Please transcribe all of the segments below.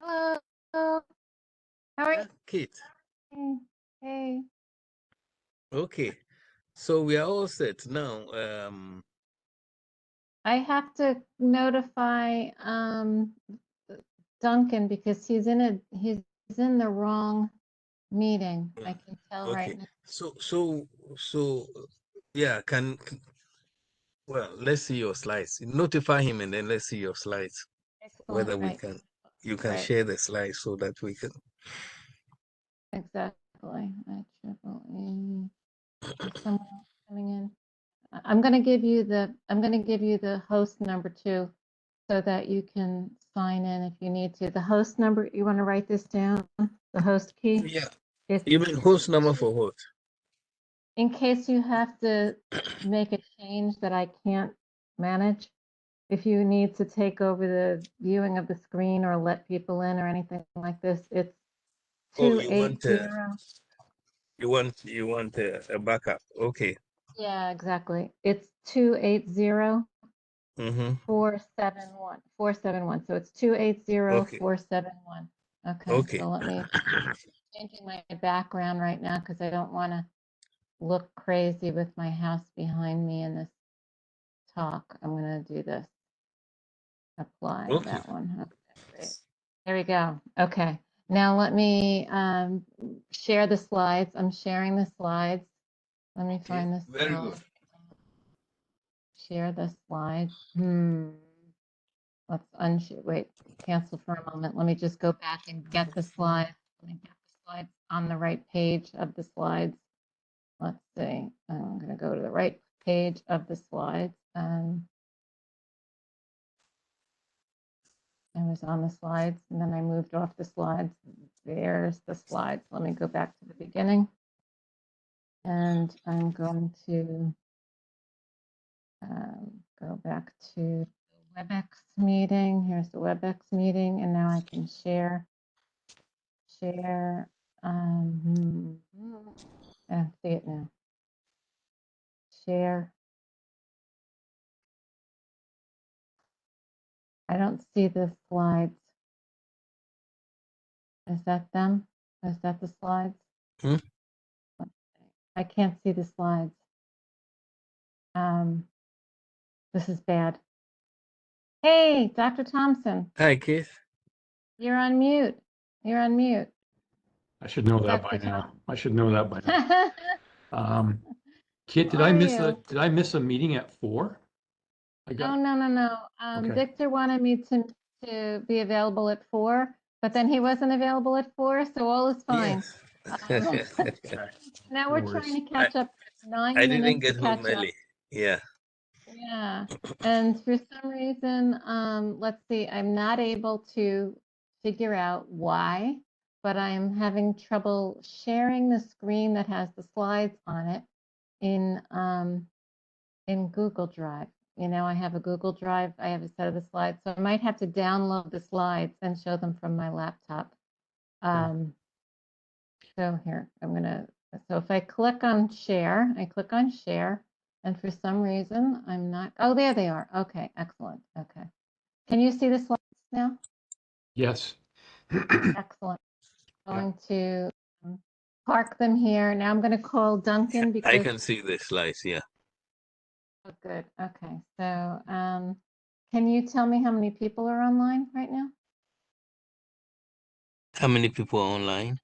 Hello. How are Yeah, Kate. you? Hey. Okay. So we are all set now. I have to notify Duncan because he's in the wrong meeting. I can tell right Okay. now. So yeah, well, let's see your slides. Notify him and then let's see your slides. Excellent. Whether Right. you can Right. share the slides so that we can. Exactly. Is someone else coming in? I'm going to give you the host number too, so that you can sign in if you need to. The host number, you want to write this down? The host key? Yeah. It's You mean host number for what? in case you have to make a change that I can't manage. If you need to take over the viewing of the screen or let people in or anything like this, it's Oh, 280. you want a backup. Okay. Yeah, exactly. It's 280 Mm-hmm. 471. So it's 280 Okay. 471. Okay, Okay. so let me changing my background right now because I don't want to look crazy with my house behind me in this talk. I'm going to do this. Apply Okay. that one. Okay, great. There we go. Okay. Now let me share the slides. I'm sharing the slides. Let me Okay. find the Very good. slide. Share the slides. Let's wait, cancel for a moment. Let me just go back and get the slides. Let me get the slides on the right page of the slides. Let's see. I'm going to go to the right page of the slides. I was on the slides and then I moved off the slides. There's the slides. Let me go back to the beginning. And I'm going to go back to the WebEx meeting. Here's the WebEx meeting. And now I can share. I see it now. Share. I don't see the slides. Is that them? Is that the slides? Hmm? I can't see the slides. This is bad. Hey, Dr. Thompson. Hi, Keith. You're on mute. You're on mute. I should know that by Dr. now. I should know that by now. Thompson. Kit, How are you? did I miss a meeting at 4? Oh, no. Okay. Victor wanted me to be available at 4, but then he wasn't available at 4, so all is fine. Yes. Okay. Now No we're worries. trying to catch up. I 9 didn't minutes to get home catch up. early. Yeah. Yeah, and for some reason, let's see, I'm not able to figure out why, but I'm having trouble sharing the screen that has the slides on it in Google Drive. You know, I have a Google Drive, I have a set of the slides, so I might have to download the slides and show them from my laptop. So here, so if I click on share, I click on share, and for some reason, I'm not, oh, there they are. Okay, excellent. Okay. Can you see the slides now? Yes. Excellent. Going to park them here. Now I'm going to call Duncan I because, can see the slides. Yeah. oh, good. Okay. So can you tell me how many people are online right now? How many people are online?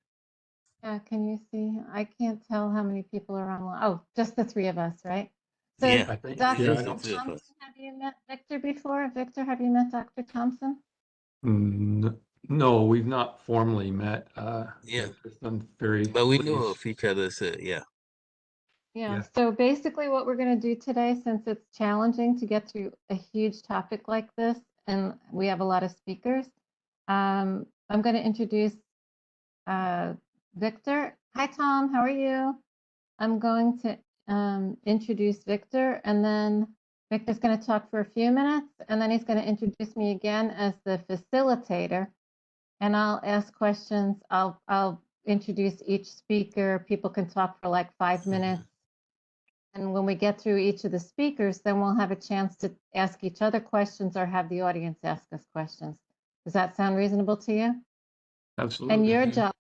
Can you see? I can't tell how many people are online. Oh, just the 3 of us, right? So, Yeah. I think, Dr. yeah, I Just the don't, three of Thompson, us. have you met Victor before? Victor, have you met Dr. Thompson? no, we've not formally met. Yeah. It's been very But we know pleased. of each other, so yeah. Yeah, so basically what we're going to do today, since it's challenging to get through a huge topic like this, and we have a lot of speakers, I'm going to introduce Victor. Hi, Tom, how are you? I'm going to introduce Victor, and then Victor's going to talk for a few minutes, and then he's going to introduce me again as the facilitator, and I'll ask questions. I'll introduce each speaker. People can talk for like 5 minutes. And when we get through each of the speakers, then we'll have a chance to ask each other questions or have the audience ask us questions. Does that sound reasonable to you? Absolutely. your Mhm. job,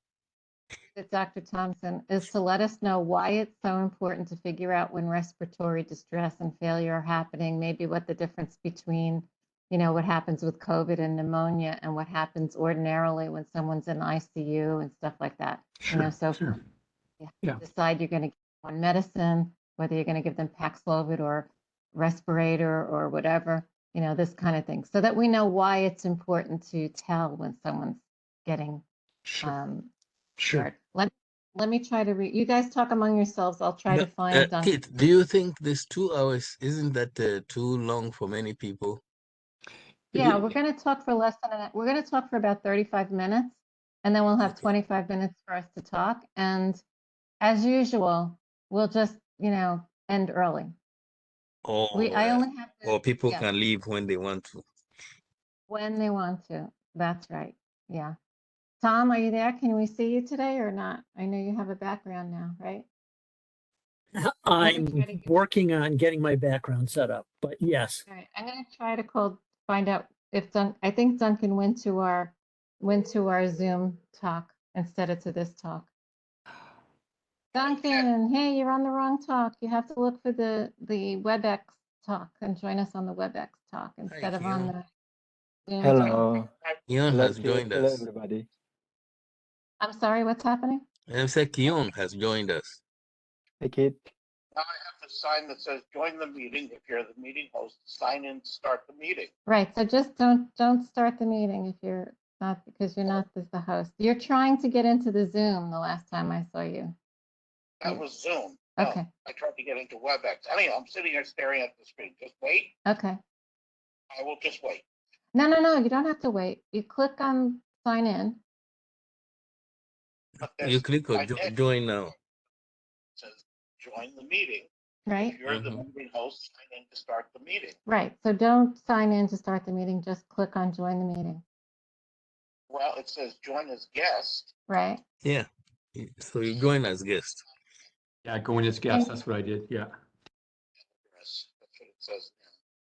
Dr. Thompson, is to let us know why it's so important to figure out when respiratory distress and failure are happening, maybe what the difference between, what happens with COVID and pneumonia and what happens ordinarily when someone's in ICU and stuff like that. Sure, So sure. you have Yeah. to decide you're going to give one medicine, whether you're going to give them Paxlovid or respirator or whatever, this kind of thing, so that we know why it's important to tell when someone's getting Sure. scared. Let me try to read. You guys talk among yourselves. I'll try to But, find Duncan. Kate, do you think this 2 hours, isn't that too long for many people? Yeah, we're going to talk for less than we're going to talk for about 35 minutes, and then we'll have Okay. 25 minutes for us to talk. And as usual, we'll just, end early. I only have to, Or people yeah, can leave when they want to. when they want to. That's right. Yeah. Tom, are you there? Can we see you today or not? I know you have a background now, right? I'm try to get- working on getting my background set up, but yes. All right, I'm going to try to find out if I think Duncan went to our Zoom talk instead of to this talk. Duncan, hey, you're on the wrong talk. You have to look for the WebEx talk and join us on the WebEx talk instead of on Keon. the Zoom talk. Hello. Keon Hello, has joined hello, us. everybody. I'm sorry, what's happening? And I said Keon has joined us. Hey, Kate. Now I have the sign that says join the meeting. If you're the meeting host, sign in to start the meeting. Right, so just don't start the meeting if you're not, because you're not the host. You're trying to get into the Zoom the last time I saw you. That was Zoom. No, Okay. I tried to get into WebEx. Anyhow, I'm sitting here staring at the screen. Just wait. Okay. I will just wait. No, you don't have to wait. You click on sign in. But You click on join now. It says join the meeting. Right? If you're the Mhm. meeting host, sign in to start the meeting. Right, so don't sign in to start the meeting, just click on join the meeting, Well, it says join as guest. right? Yeah. So you join as guest. Yeah, going as guest. That's what I did. Yeah. Yes, that's what it says.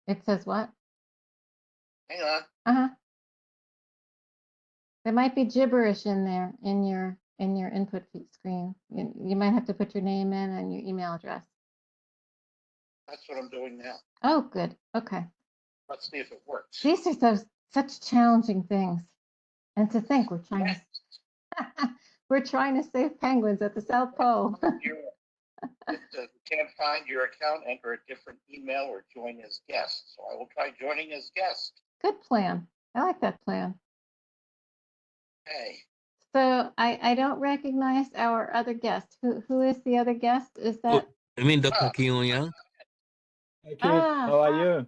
It says what? Hang on. Uh-huh. There might be gibberish in there in your input screen. You might have to put your name in and your email address. That's what I'm doing now. Oh, good. Okay. Let's see if it works. These are such challenging things. And to think we're trying to save penguins at the South Pole. If you can't find your account, enter a different email or join as guest. So I will try joining as guest. Good plan. I like that plan. Hey, So I don't recognize our other guest. Who is the other guest? Is that? I mean Dr. Ah. Keon Young. Hey, Kate. How are you?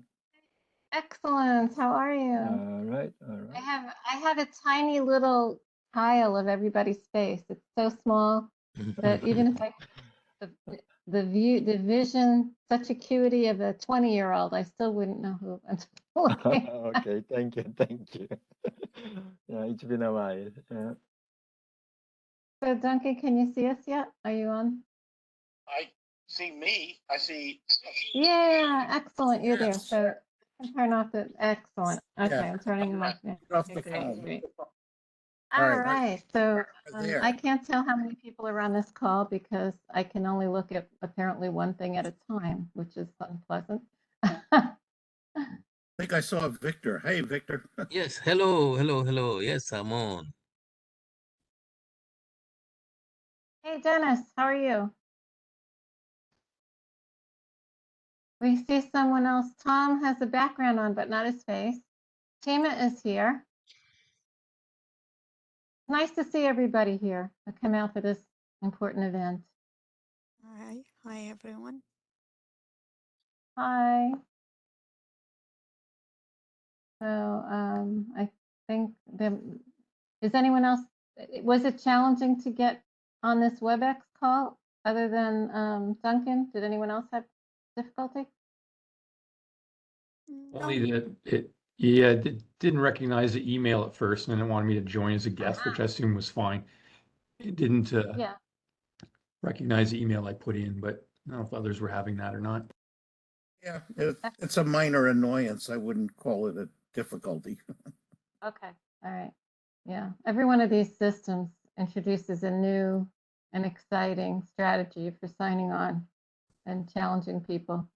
Excellent. How are you? All right. All right. I have a tiny little tile of everybody's face. It's so small that even if I the vision, such acuity of a 20-year-old, I still wouldn't know who I'm looking at. Okay. Thank you. Thank you. Yeah, it's been a while. Yeah. So Duncan, can you see us yet? Are you on? I see me. I see. Yeah, excellent. You're there. Yes. So I can turn off the excellent. Okay, Yeah. I'm turning them off now. Off the Okay, great, phone. great. All All right. right, so There. I can't tell how many people are on this call because I can only look at apparently one thing at a time, which is unpleasant. I think I saw Victor. Hey, Victor. Yes. Hello. Yes, I'm on. Hey, Dennis, how are you? We see someone else. Tom has the background on, but not his face. Tima is here. Nice to see everybody here to come out for this important event. Hi everyone. Hi. So I think is anyone else, was it challenging to get on this WebEx call other than Duncan? Did anyone else have difficulty? Only that it didn't recognize the email at first, and then it wanted me to join as a guest, which I assume was fine. It didn't Yeah. recognize the email I put in, but I don't know if others were having that or not. Yeah, it's a minor annoyance. I wouldn't call it a difficulty. Okay. All right. Yeah, every one of these systems introduces a new and exciting strategy for signing on and challenging people.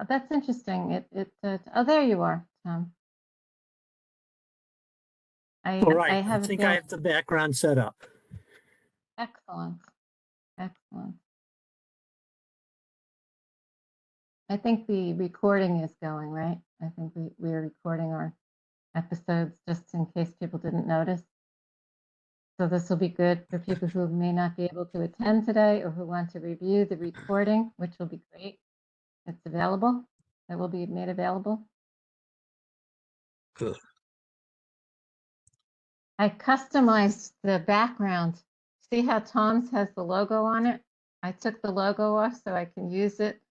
That's interesting. Oh, there you are, Tom. All right, I I have a think I feeling. have the background set up. Excellent, excellent. I think the recording is going, right? I think we're recording our episodes just in case people didn't notice. So this will be good for people who may not be able to attend today or who want to review the recording, which will be great. It's available. It will be made available. Good. I customized the background. See how Tom's has the logo on it? I took the logo off so I can use it,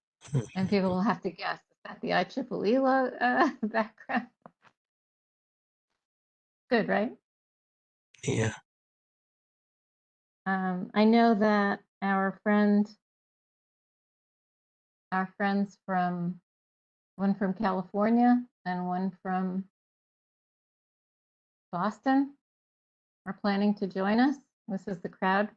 and people will have to guess. Is that the IEEE logo, background? Good, right? Yeah. I know that our friends from one from California and one from Boston are planning to join us. This is the crowd.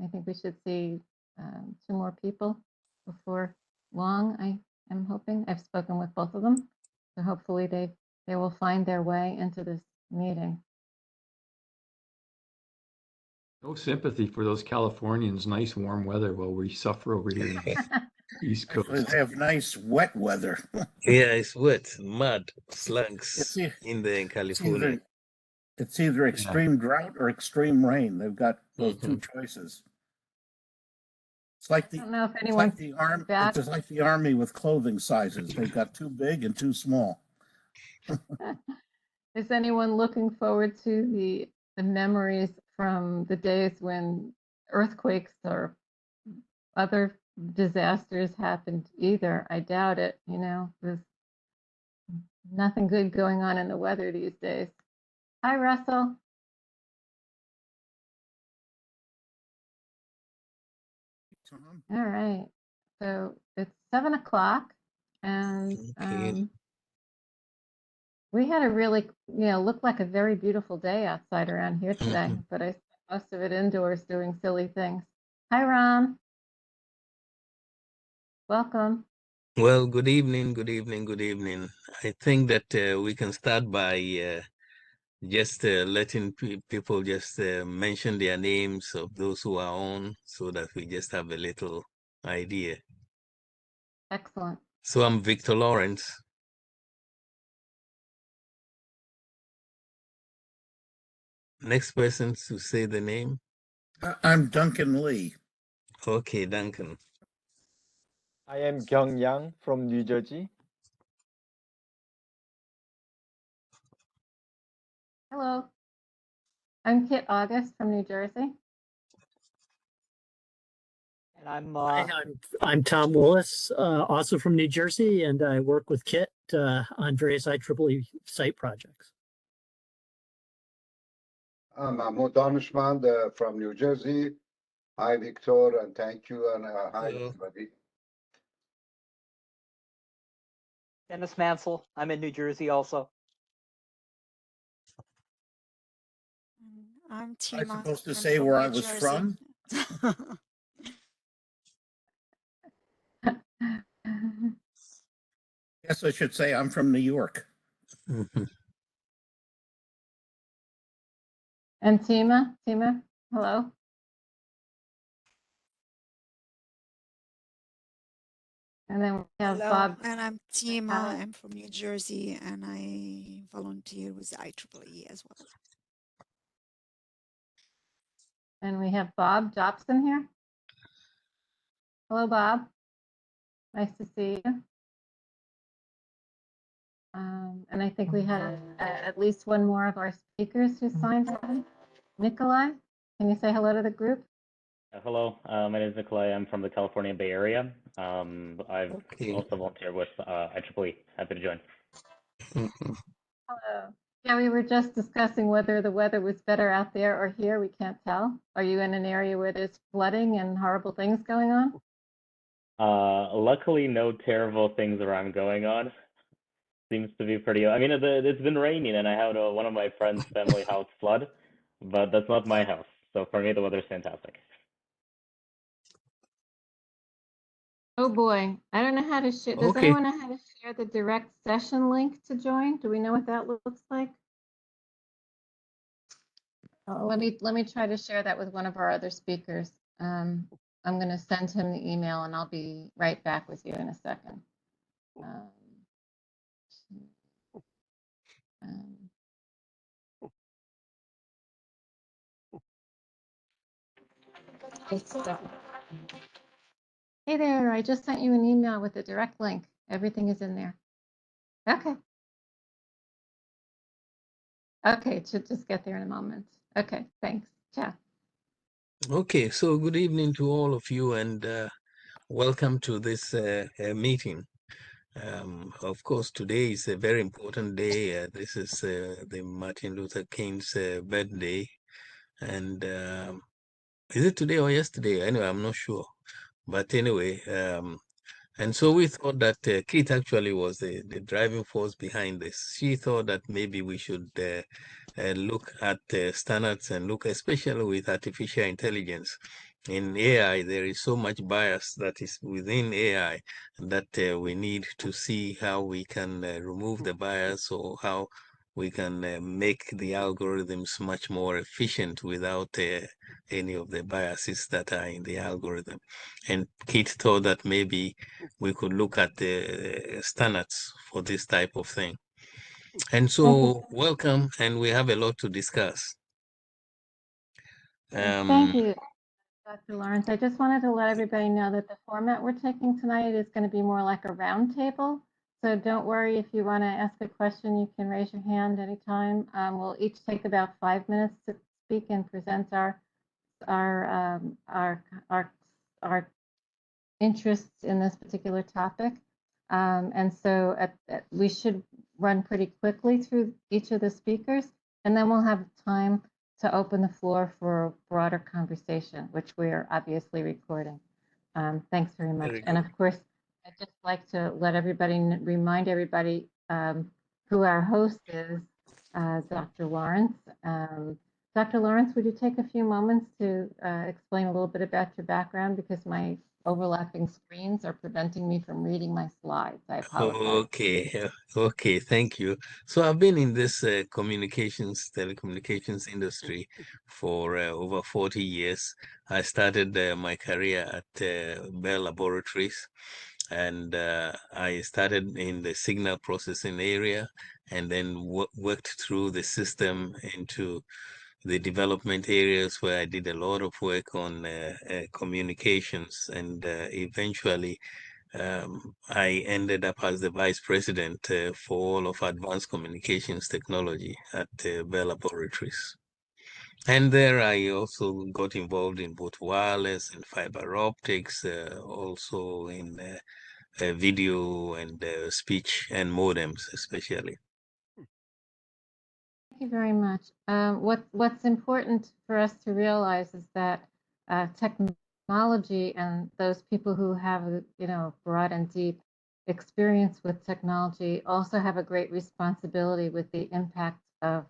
I think we should see 2 more people before long. I am hoping. I've spoken with both of them, so hopefully they will find their way into this meeting. No sympathy for those Californians. Nice warm weather while we suffer over here in the East Actually, Coast. they have nice wet weather. Yeah, it's wet, mud, slugs It's, in there in it's California. either extreme drought or extreme rain. They've got those two choices. It's like I don't know if anyone's back. It's like the army with clothing sizes. They've got too big and too small. Is anyone looking forward to the memories from the days when earthquakes or other disasters happened either? I doubt it, there's nothing good going on in the weather these days. Hi, Russell. All right, so it's 7 o'clock and Okay. we had a really, looked like a very beautiful day outside around here today, but I spent most of it indoors doing silly things. Hi, Ron. Welcome. Well, good evening, good evening, good evening. I think that we can start by just letting people just mention their names of those who are on so that we just have a little idea. Excellent. So I'm Victor Lawrence. Next person to say the name. I'm Duncan Lee. Okay, Duncan. I am Kyung Yang from New Jersey. Hello. I'm Kit August from New Jersey. And I'm Tom Willis, also from New Jersey, and I work with Kit on various IEEE site projects. I'm Mahmoud Danishmand from New Jersey. Hi, Victor, and thank you, and hi, everybody. Dennis Mansell. I'm in New Jersey also. I'm I'm Tima. supposed to I'm say from where New I was Jersey. from? Guess I should say I'm from New York. And Tima, hello. And then we have Hello, Bob. and I'm Tima. I'm from New Jersey, and I volunteer with the IEEE as well. And we have Bob Jobson here. Hello, Bob. Nice to see you. And I think we have at least one more of our speakers who signed on. Nikolai, can you say hello to the group? Hello, my name is Nikolai. I'm from the California Bay Area. I've also volunteered with IEEE. Happy to join. Hello. Yeah, we were just discussing whether the weather was better out there or here. We can't tell. Are you in an area where there's flooding and horrible things going on? Luckily, no terrible things around going on. seems to be pretty. I mean, it's been raining, and I had one of my friends' family house flood, but that's not my house. So for me, the weather's fantastic. Oh boy, I don't know how to share. Does Okay. anyone know how to share the direct session link to join? Do we know what that looks like? Let me try to share that with one of our other speakers. I'm going to send him the email, and I'll be right back with you in a second. Hey there, I just sent you an email with a direct link. Everything is in there. Okay. Okay, it should just get there in a moment. Okay, thanks. Ciao. Okay, so good evening to all of you, and welcome to this meeting. Of course, today is a very important day. This is the Martin Luther King's birthday, and is it today or yesterday? Anyway, I'm not sure. But anyway, and so we thought that Kate actually was the driving force behind this. She thought that maybe we should look at standards and look especially with artificial intelligence. In AI, there is so much bias that is within AI that we need to see how we can remove the bias, or how we can make the algorithms much more efficient without any of the biases that are in the algorithm. And Kate thought that maybe we could look at the standards for this type of thing. And so welcome, and we have a lot to discuss. Thank you, Dr. Lawrence. I just wanted to let everybody know that the format we're taking tonight is going to be more like a roundtable. So don't worry, if you want to ask a question, you can raise your hand anytime. We'll each take about 5 minutes to speak and present our interests in this particular topic. And so we should run pretty quickly through each of the speakers, and then we'll have time to open the floor for a broader conversation, which we are obviously recording. Thanks very much. Very And good. of course, I'd just like to let everybody, remind everybody who our host is, Dr. Lawrence. Dr. Lawrence, would you take a few moments to explain a little bit about your background, because my overlapping screens are preventing me from reading my slides. I apologize. Okay, thank you. So I've been in this telecommunications industry for over 40 years. I started my career at Bell Laboratories, and I started in the signal processing area, and then worked through the system into the development areas, where I did a lot of work on communications, and eventually I ended up as the vice president for all of advanced communications technology at Bell Laboratories. And there I also got involved in both wireless and fiber optics, also in video and speech and modems especially. Thank you very much. What's important for us to realize is that technology, and those people who have broad and deep experience with technology, also have a great responsibility with the impact of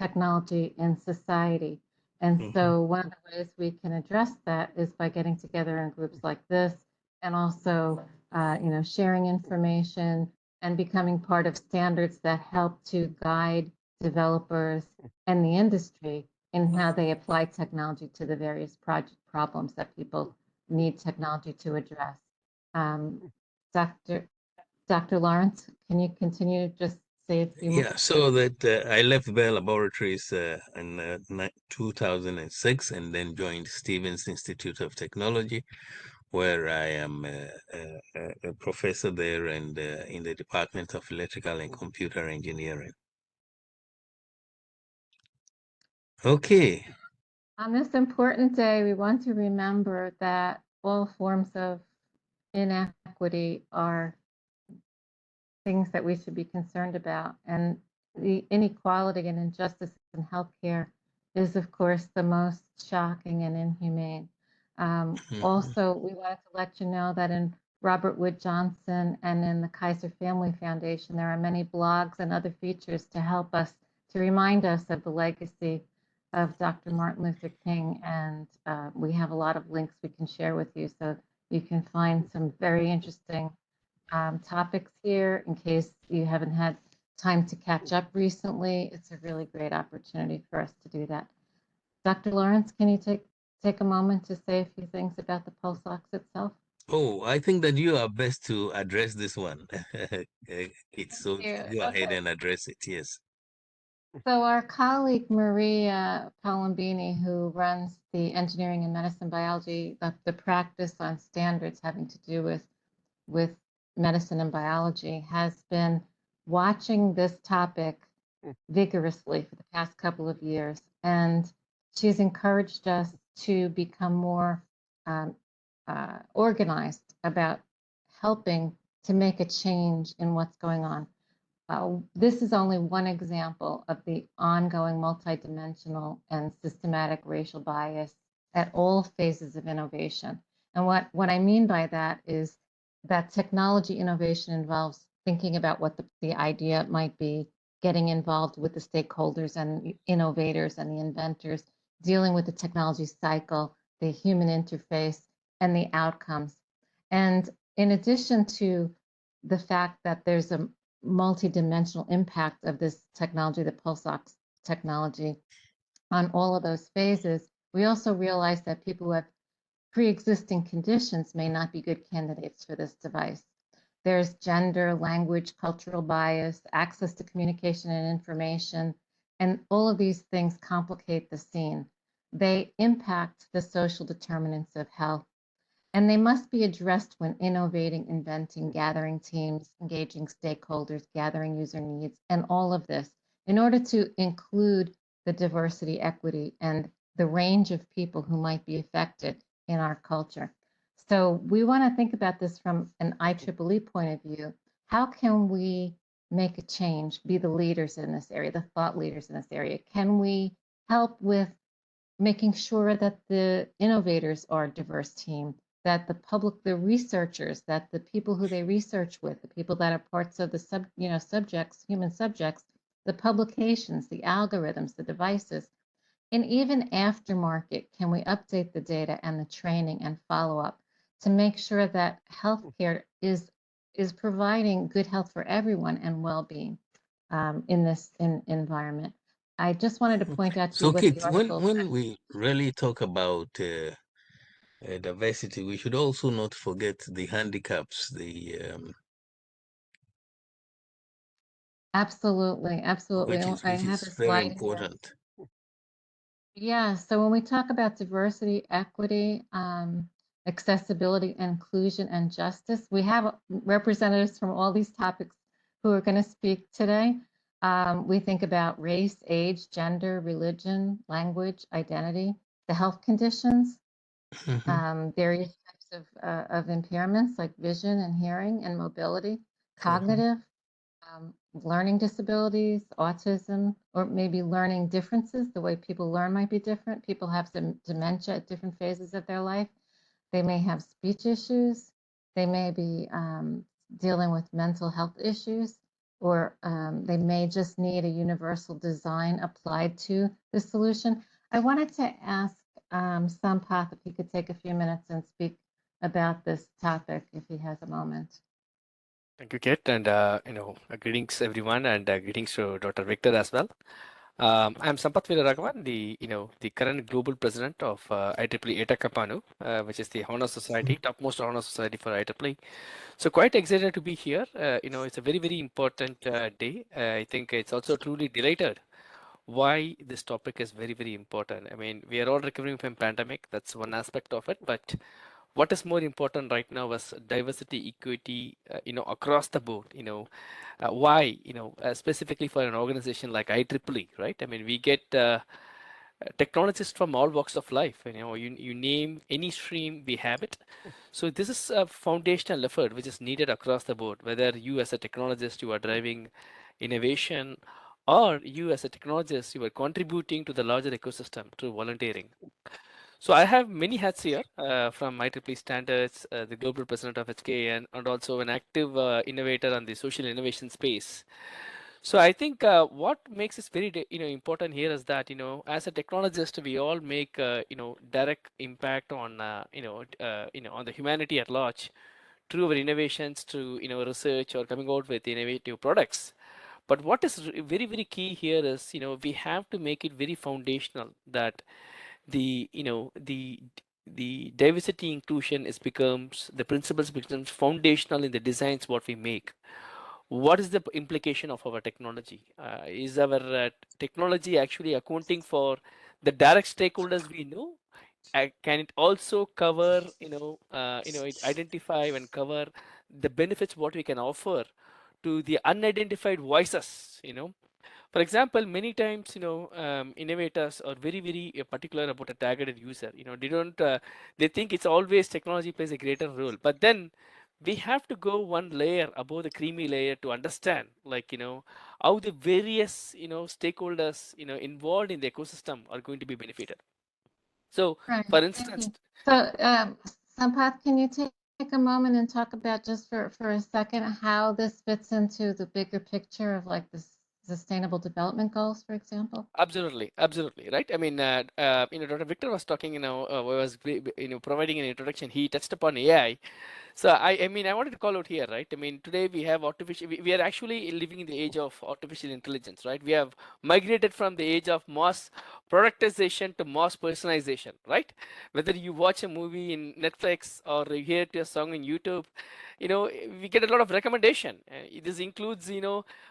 technology in society. And so one of the ways we can address that is by getting together in groups like this, and also sharing information and becoming part of standards that help to guide developers and the industry in how they apply technology to the various problems that people need technology to address. Dr. Lawrence, can you continue to just say a few more? Yeah, so that I left Bell Laboratories in 2006, and then joined Stevens Institute of Technology, where I am a professor there, and in the Department of Electrical and Computer Engineering. Okay. On this important day, we want to remember that all forms of inequity are things that we should be concerned about. And the inequality and injustice in healthcare is, of course, the most shocking and inhumane. Also, we wanted to let you know that in Robert Wood Johnson and in the Kaiser Family Foundation, there are many blogs and other features to help us, to remind us of the legacy of Dr. Martin Luther King. And we have a lot of links we can share with you, so you can find some very interesting topics here in case you haven't had time to catch up recently. It's a really great opportunity for us to do that. Dr. Lawrence, can you take a moment to say a few things about the pulse ox itself? Oh, I think that you are best to address this one. So go ahead and address it. Yes. So our colleague Maria Palombini, who runs the engineering and medicine biology, the practice on standards having to do with medicine and biology, has been watching this topic vigorously for the past couple of years. And she's encouraged us to become more organized about helping to make a change in what's going on. This is only one example of the ongoing multidimensional and systematic racial bias at all phases of innovation. And what I mean by that is that technology innovation involves thinking about what the idea might be, getting involved with the stakeholders and innovators and the inventors, dealing with the technology cycle, the human interface, and the outcomes. And in addition to the fact that there's a multi-dimensional impact of this technology, the pulse ox technology, on all of those phases, we also realize that people who have pre-existing conditions may not be good candidates for this device. There's gender, language, cultural bias, access to communication and information, and all of these things complicate the scene. They impact the social determinants of health, and they must be addressed when innovating, inventing, gathering teams, engaging stakeholders, gathering user needs, and all of this in order to include the diversity, equity, and the range of people who might be affected in our culture. So we want to think about this from an IEEE point of view. How can we make a change, be the leaders in this area, the thought leaders in this area? Can we help with making sure that the innovators are a diverse team, that the public, the researchers, that the people who they research with, the people that are parts of the subjects, human subjects, the publications, the algorithms, the devices, and even aftermarket, can we update the data and the training and follow up to make sure that healthcare is providing good health for everyone and well-being in this environment. I just wanted to point out to you So, what Kit, the article when we really talk about diversity, we should also not forget the handicaps, Absolutely, absolutely. I which have is a very slide here. important. Yeah, so when we talk about diversity, equity, accessibility, inclusion, and justice, we have representatives from all these topics who are going to speak today. We think about race, age, gender, religion, language, identity, the health conditions, various types of impairments like vision and hearing and mobility, cognitive, learning disabilities, autism, or maybe learning differences. The way people learn might be different. People have some dementia at different phases of their life. They may have speech issues. They may be dealing with mental health issues, or they may just need a universal design applied to the solution. I wanted to ask Sampath if he could take a few minutes and speak about this topic if he has a moment. Thank you, Kate, and greetings everyone, and greetings to Dr. Victor as well. I'm Sampath Veeraraghavan, the current global president of IEEE ETA Kapanu, which is the honor society, topmost honor society for IEEE. So quite excited to be here. It's a very, very important day. I think it's also truly delighted why this topic is very, very important. I mean, we are all recovering from pandemic. That's one aspect of it, but what is more important right now is diversity, equity, across the board. Why, specifically for an organization like IEEE, right? I mean, we get technologists from all walks of life. You name any stream, we have it. So this is a foundational effort which is needed across the board, whether you as a technologist, you are driving innovation, or you as a technologist, you are contributing to the larger ecosystem through volunteering. So I have many hats here from IEEE Standards, the global president of HKN, and also an active innovator on the social innovation space. So I think what makes this very important here is that as a technologist we all make direct impact on on the humanity at large through our innovations, through research or coming out with innovative products. But what is very key here is we have to make it very foundational that the the diversity inclusion is becomes the principles becomes foundational in the designs what we make. What is the implication of our technology? Is our technology actually accounting for the direct stakeholders we know? Can it also cover it identify and cover the benefits what we can offer to the unidentified voices? For example, many times, innovators are very particular about a targeted user. They don't, they think it's always technology plays a greater role. But then we have to go one layer above the creamy layer to understand, like, how the various, stakeholders, involved in the ecosystem are going to be benefited. So, Right. for Thank instance, you. So, Sampath, can you take a moment and talk about just for a second how this fits into the bigger picture of like the Sustainable Development Goals, for example? absolutely, right? I mean, Dr. Victor was talking, was providing an introduction. He touched upon AI. So I mean, I wanted to call out here, right? I mean, today we have we are actually living in the age of artificial intelligence, right? We have migrated from the age of mass productization to mass personalization, right? Whether you watch a movie in Netflix or you hear a song in YouTube, we get a lot of recommendation. This includes,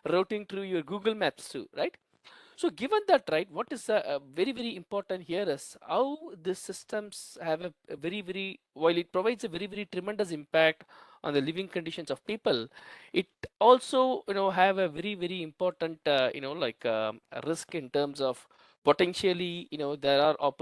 routing through your Google Maps too, right? So given that, right, what is very important here is how the systems have a while it provides a very tremendous impact on the living conditions of people, it also, have a very important, a risk in terms of potentially, there are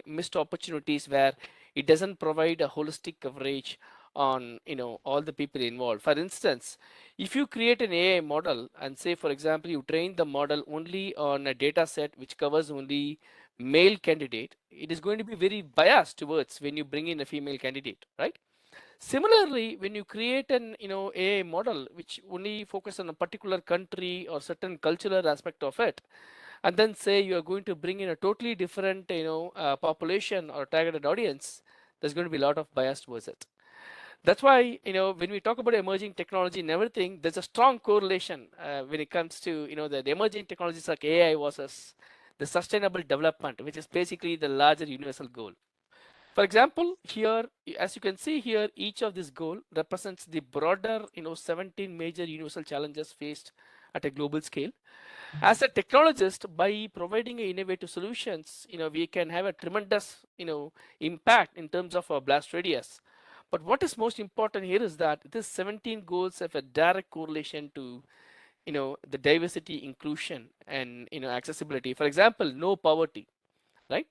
missed opportunities where it doesn't provide a holistic coverage on, all the people involved. For instance, if you create an AI model and say, for example, you train the model only on a data set which covers only male candidate, it is going to be very biased towards when you bring in a female candidate, right? Similarly, when you create an AI model which only focus on a particular country or certain cultural aspect of it, and then say you are going to bring in a totally different population or targeted audience, there's going to be a lot of bias towards it. That's why, when we talk about emerging technology and everything, there's a strong correlation when it comes to, the emerging technologies like AI versus the sustainable development, which is basically the larger universal goal. For example, here, as you can see here, each of this goal represents the broader, 17 major universal challenges faced at a global scale. As a technologist, by providing innovative solutions, we can have a tremendous, impact in terms of our blast radius. But what is most important here is that this 17 goals have a direct correlation to, the diversity, inclusion, and, accessibility. For example, no poverty, right?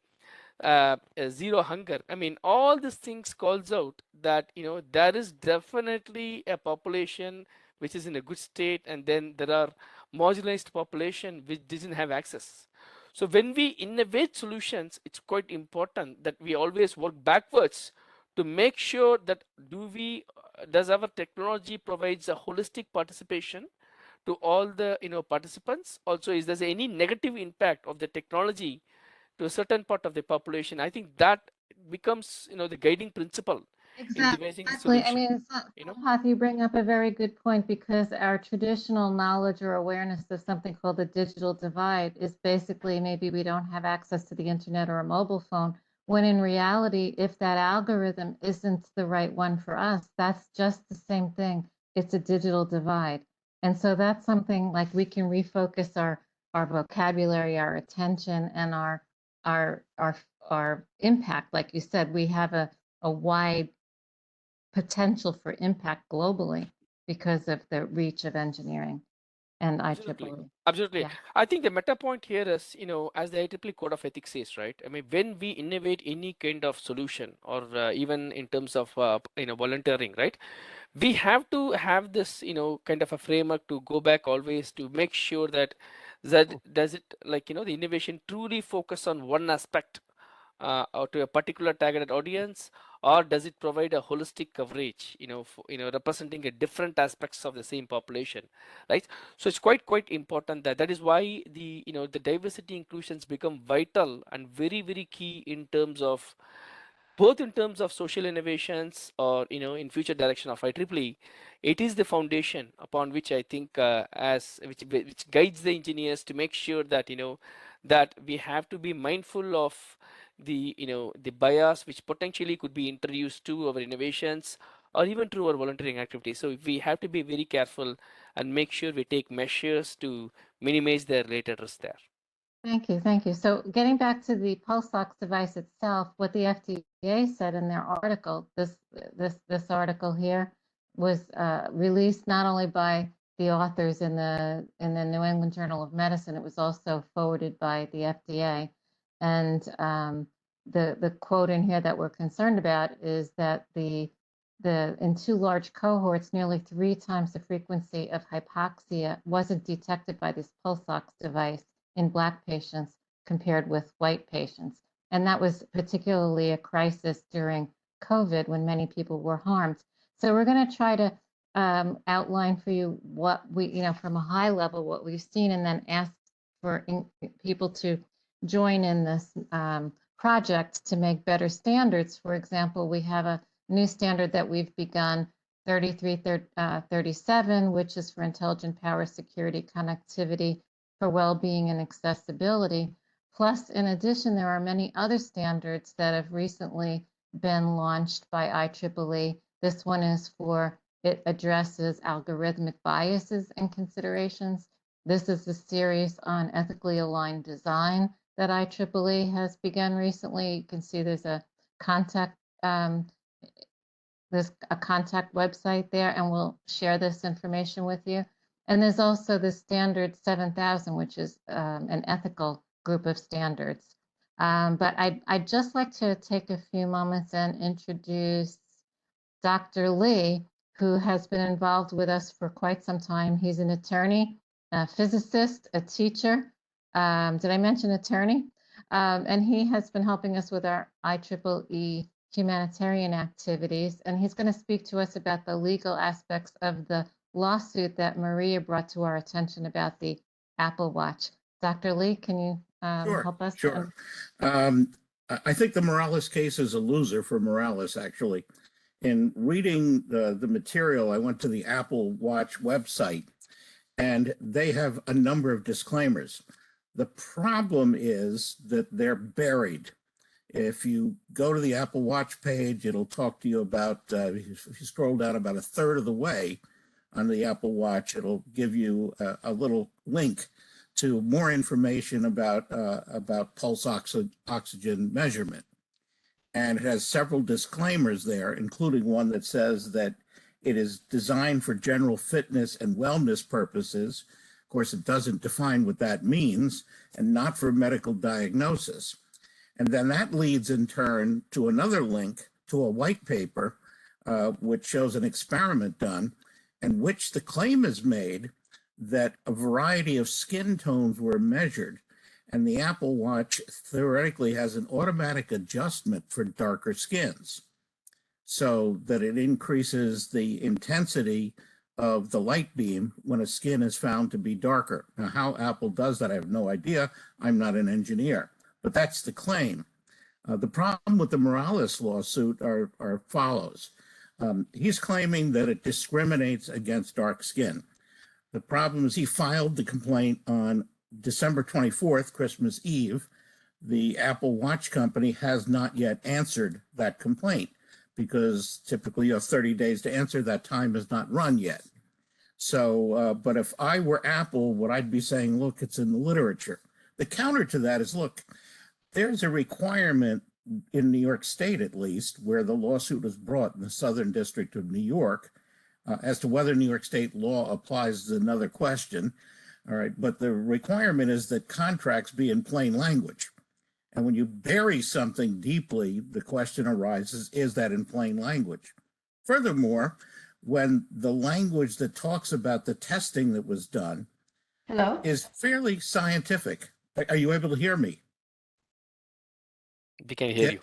Zero hunger. I mean, all these things calls out that there is definitely a population which is in a good state, and then there are marginalized population which doesn't have access. So when we innovate solutions, it's quite important that we always work backwards to make sure that does our technology provides a holistic participation to all the participants. Also, is there any negative impact of the technology to a certain part of the population? I think that becomes the guiding principle in devising the Exactly. I solution. mean, Sampath, you bring up a very good point, because our traditional knowledge or awareness of something called the digital divide is basically maybe we don't have access to the internet or a mobile phone, when in reality, if that algorithm isn't the right one for us, that's just the same thing. It's a digital divide. And so that's something like we can refocus our vocabulary, our attention, and our impact. Like you said, we have a wide potential for impact globally because of the reach of engineering and IEEE. Absolutely. Yeah. I think the meta point here is, as the IEEE Code of Ethics says, right? I mean, when we innovate any kind of solution, or even in terms of, volunteering, right? We have to have this, kind of a framework to go back always to make sure that does it, like, the innovation truly focus on one aspect or to a particular targeted audience, or does it provide a holistic coverage, representing a different aspects of the same population, right? So it's quite important that is why the diversity inclusions become vital and very key in terms of both in terms of social innovations or in future direction of IEEE. It is the foundation upon which I think which guides the engineers to make sure that that we have to be mindful of the bias which potentially could be introduced to our innovations or even through our volunteering activities. So we have to be very careful and make sure we take measures to minimize the related risk there. Thank you, thank you. So getting back to the pulse ox device itself, what the FDA said in their article, this article here was released not only by the authors in the New England Journal of Medicine, it was also forwarded by the FDA. And the quote in here that we're concerned about is that in 2 large cohorts, nearly 3 times the frequency of hypoxia wasn't detected by this pulse ox device in Black patients compared with white patients. And that was particularly a crisis during COVID when many people were harmed. So we're going to try to outline for you what we, from a high level, what we've seen, and then ask for people to join in this project to make better standards. For example, we have a new standard that we've begun, 3337, which is for intelligent power security connectivity for well-being and accessibility. Plus, in addition, there are many other standards that have recently been launched by IEEE. This one is it addresses algorithmic biases and considerations. This is a series on ethically aligned design that IEEE has begun recently. You can see there's a contact website there, and we'll share this information with you. And there's also the standard 7000, which is an ethical group of standards. But I'd just like to take a few moments and introduce Dr. Lee, who has been involved with us for quite some time. He's an attorney, a physicist, a teacher. Did I mention attorney? And he has been helping us with our IEEE humanitarian activities. And he's going to speak to us about the legal aspects of the lawsuit that Maria brought to our attention about the Apple Watch. Dr. Lee, can you help us? Sure. I think the Morales case is a loser for Morales, actually. In reading the material, I went to the Apple Watch website, and they have a number of disclaimers. The problem is that they're buried. If you go to the Apple Watch page, it'll talk to you about, if you scroll down about a third of the way on the Apple Watch, it'll give you a little link to more information about pulse oxygen measurement. And it has several disclaimers there, including one that says that it is designed for general fitness and wellness purposes. Of course, it doesn't define what that means, and not for medical diagnosis. And then that leads in turn to another link to a white paper, which shows an experiment done in which the claim is made that a variety of skin tones were measured, and the Apple Watch theoretically has an automatic adjustment for darker skins, so that it increases the intensity of the light beam when a skin is found to be darker. Now, how Apple does that, I have no idea. I'm not an engineer, but that's the claim. The problem with the Morales lawsuit are follows. He's claiming that it discriminates against dark skin. The problem is he filed the complaint on December 24th, Christmas Eve. The Apple Watch company has not yet answered that complaint, because typically you have 30 days to answer. That time has not run yet. So, but if I were Apple, what I'd be saying, look, it's in the literature. The counter to that is, look, there's a requirement in New York State, at least, where the lawsuit was brought in the Southern District of New York. As to whether New York State law applies is another question. All right, but the requirement is that contracts be in plain language. And when you bury something deeply, the question arises, is that in plain language? Furthermore, when the language that talks about the testing that was done is fairly scientific. Are you able to hear me? We can hear Yeah. you.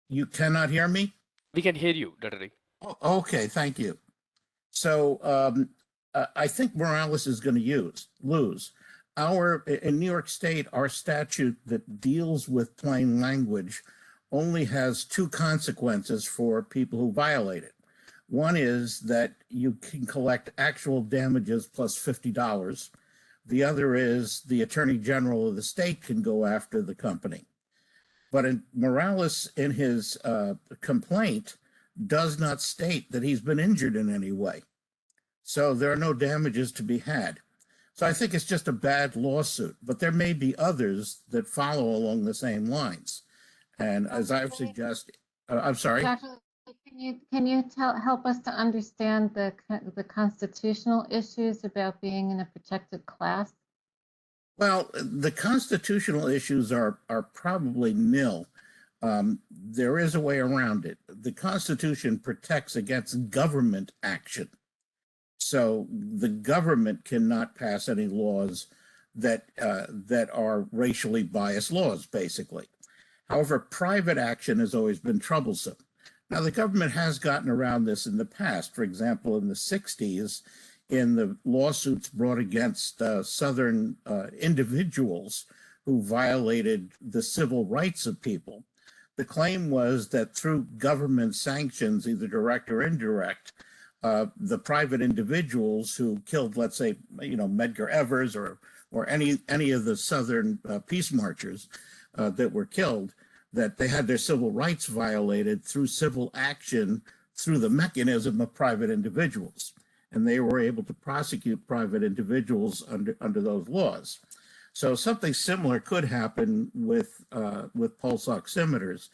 You cannot hear me? We can hear you, Dr. Ray. Oh, okay, thank you. So I think Morales is going to lose. In New York State, our statute that deals with plain language only has two consequences for people who violate it. One is that you can collect actual damages plus $50. The other is the Attorney General of the state can go after the company. But Morales, in his complaint, does not state that he's been injured in any way. So there are no damages to be had. So I think it's just a bad lawsuit, but there may be others that follow along the same lines. And as I've suggested, I'm sorry. Dr. Can you help us to understand the constitutional issues about being in a protected class? Well, the constitutional issues are probably nil. There is a way around it. The Constitution protects against government action. So the government cannot pass any laws that are racially biased laws, basically. However, private action has always been troublesome. Now, the government has gotten around this in the past. For example, in the 60s, in the lawsuits brought against Southern individuals who violated the civil rights of people, the claim was that through government sanctions, either direct or indirect, the private individuals who killed, let's say, Medgar Evers or any of the Southern peace marchers that were killed, that they had their civil rights violated through civil action through the mechanism of private individuals. And they were able to prosecute private individuals under those laws. So something similar could happen with pulse oximeters.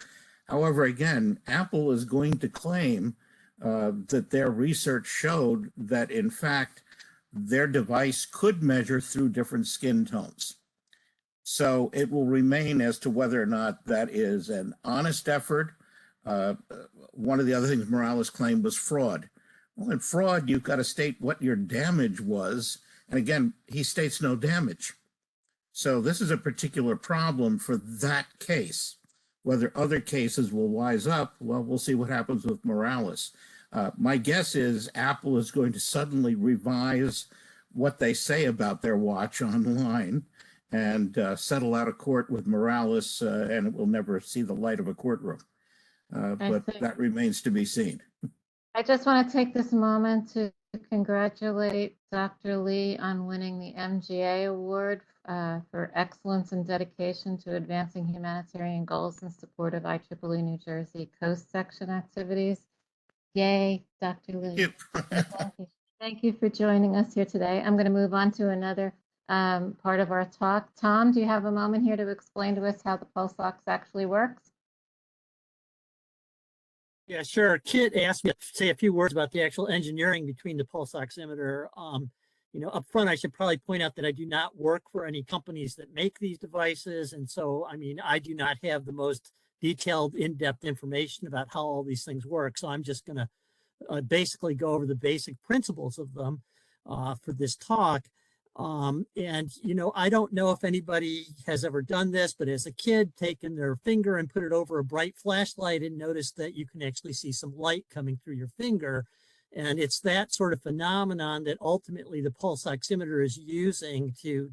However, again, Apple is going to claim that their research showed that, in fact, their device could measure through different skin tones. So it will remain as to whether or not that is an honest effort. One of the other things Morales claimed was fraud. Well, in fraud, you've got to state what your damage was. And again, he states no damage. So this is a particular problem for that case. Whether other cases will wise up, well, we'll see what happens with Morales. My guess is Apple is going to suddenly revise what they say about their watch online and settle out of court with Morales, and it will never see the light of a courtroom. But that remains to be seen. I just want to take this moment to congratulate Dr. Lee on winning the MGA Award for excellence and dedication to advancing humanitarian goals in support of IEEE New Jersey Coast Section activities. Yay, Dr. Lee. Thank you. Thank you for joining us here today. I'm going to move on to another part of our talk. Tom, do you have a moment here to explain to us how the pulse ox actually works? Yeah, sure. Kit asked me to say a few words about the actual engineering between the pulse oximeter. Up front, I should probably point out that I do not work for any companies that make these devices. And so, I do not have the most detailed, in-depth information about how all these things work. So I'm just going to basically go over the basic principles of them for this talk. I don't know if anybody has ever done this, but as a kid, taken their finger and put it over a bright flashlight and noticed that you can actually see some light coming through your finger. And it's that sort of phenomenon that ultimately the pulse oximeter is using to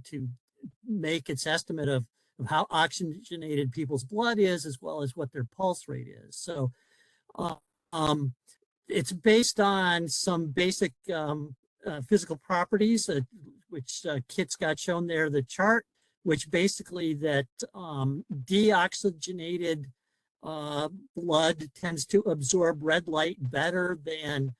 make its estimate of how oxygenated people's blood is, as well as what their pulse rate is. So it's based on some basic physical properties, which Kit's got shown there, the chart, which basically that deoxygenated blood tends to absorb red light better than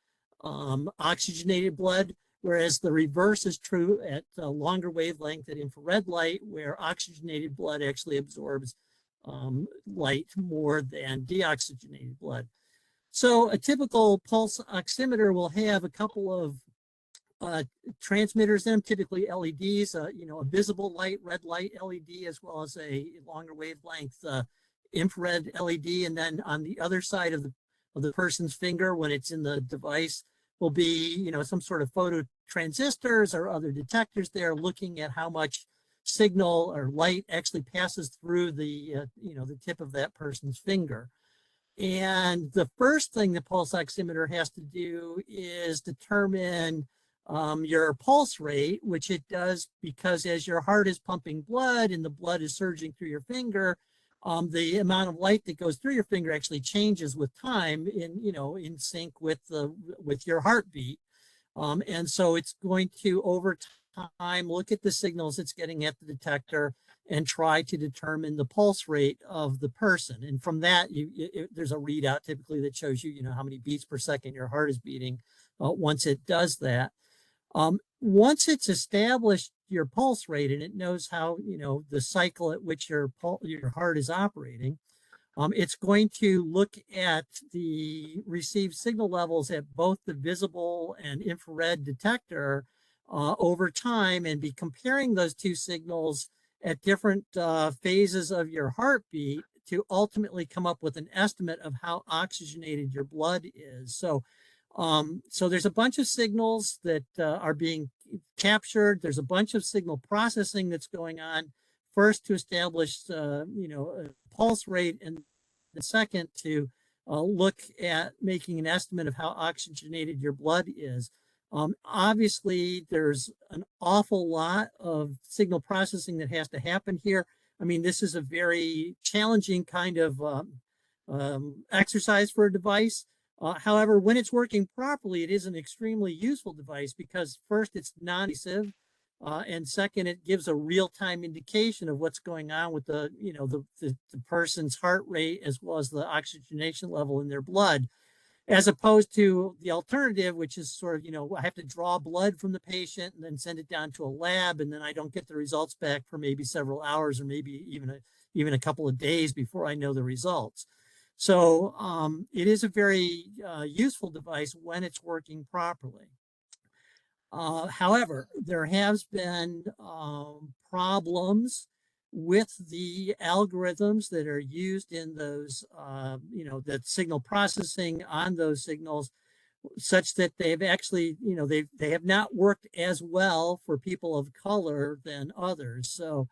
oxygenated blood, whereas the reverse is true at a longer wavelength at infrared light, where oxygenated blood actually absorbs light more than deoxygenated blood. So a typical pulse oximeter will have a couple of transmitters in them, typically LEDs, a visible light, red light LED, as well as a longer wavelength infrared LED. And then on the other side of the person's finger, when it's in the device, will be, some sort of photo transistors or other detectors there looking at how much signal or light actually passes through the, the tip of that person's finger. And the first thing the pulse oximeter has to do is determine your pulse rate, which it does because as your heart is pumping blood and the blood is surging through your finger, the amount of light that goes through your finger actually changes with time in sync with your heartbeat. And so it's going to, over time, look at the signals it's getting at the detector and try to determine the pulse rate of the person. And from that, there's a readout typically that shows you, how many beats per second your heart is beating once it does that. Once it's established your pulse rate and it knows how, the cycle at which your heart is operating, it's going to look at the received signal levels at both the visible and infrared detector over time and be comparing those two signals at different phases of your heartbeat to ultimately come up with an estimate of how oxygenated your blood is. So there's a bunch of signals that are being captured. There's a bunch of signal processing that's going on. First to establish, a pulse rate, and the second to look at making an estimate of how oxygenated your blood is. Obviously, there's an awful lot of signal processing that has to happen here. I mean, this is a very challenging kind of exercise for a device. However, when it's working properly, it is an extremely useful device because first, it's non-invasive, and second, it gives a real-time indication of what's going on with the person's heart rate as well as the oxygenation level in their blood, as opposed to the alternative, which is sort of, I have to draw blood from the patient and then send it down to a lab, and then I don't get the results back for maybe several hours or maybe even a couple of days before I know the results. So it is a very useful device when it's working properly. However, there has been problems with the algorithms that are used in those, that signal processing on those signals, such that they've actually, they have not worked as well for people of color than others. So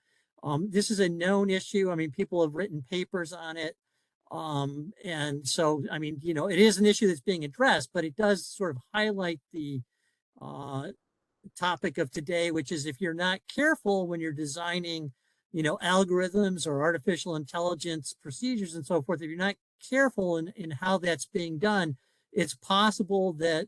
this is a known issue. I mean, people have written papers on it. And so, I mean, it is an issue that's being addressed, but it does sort of highlight the topic of today, which is if you're not careful when you're designing, algorithms or artificial intelligence procedures and so forth, if you're not careful in how that's being done, it's possible that,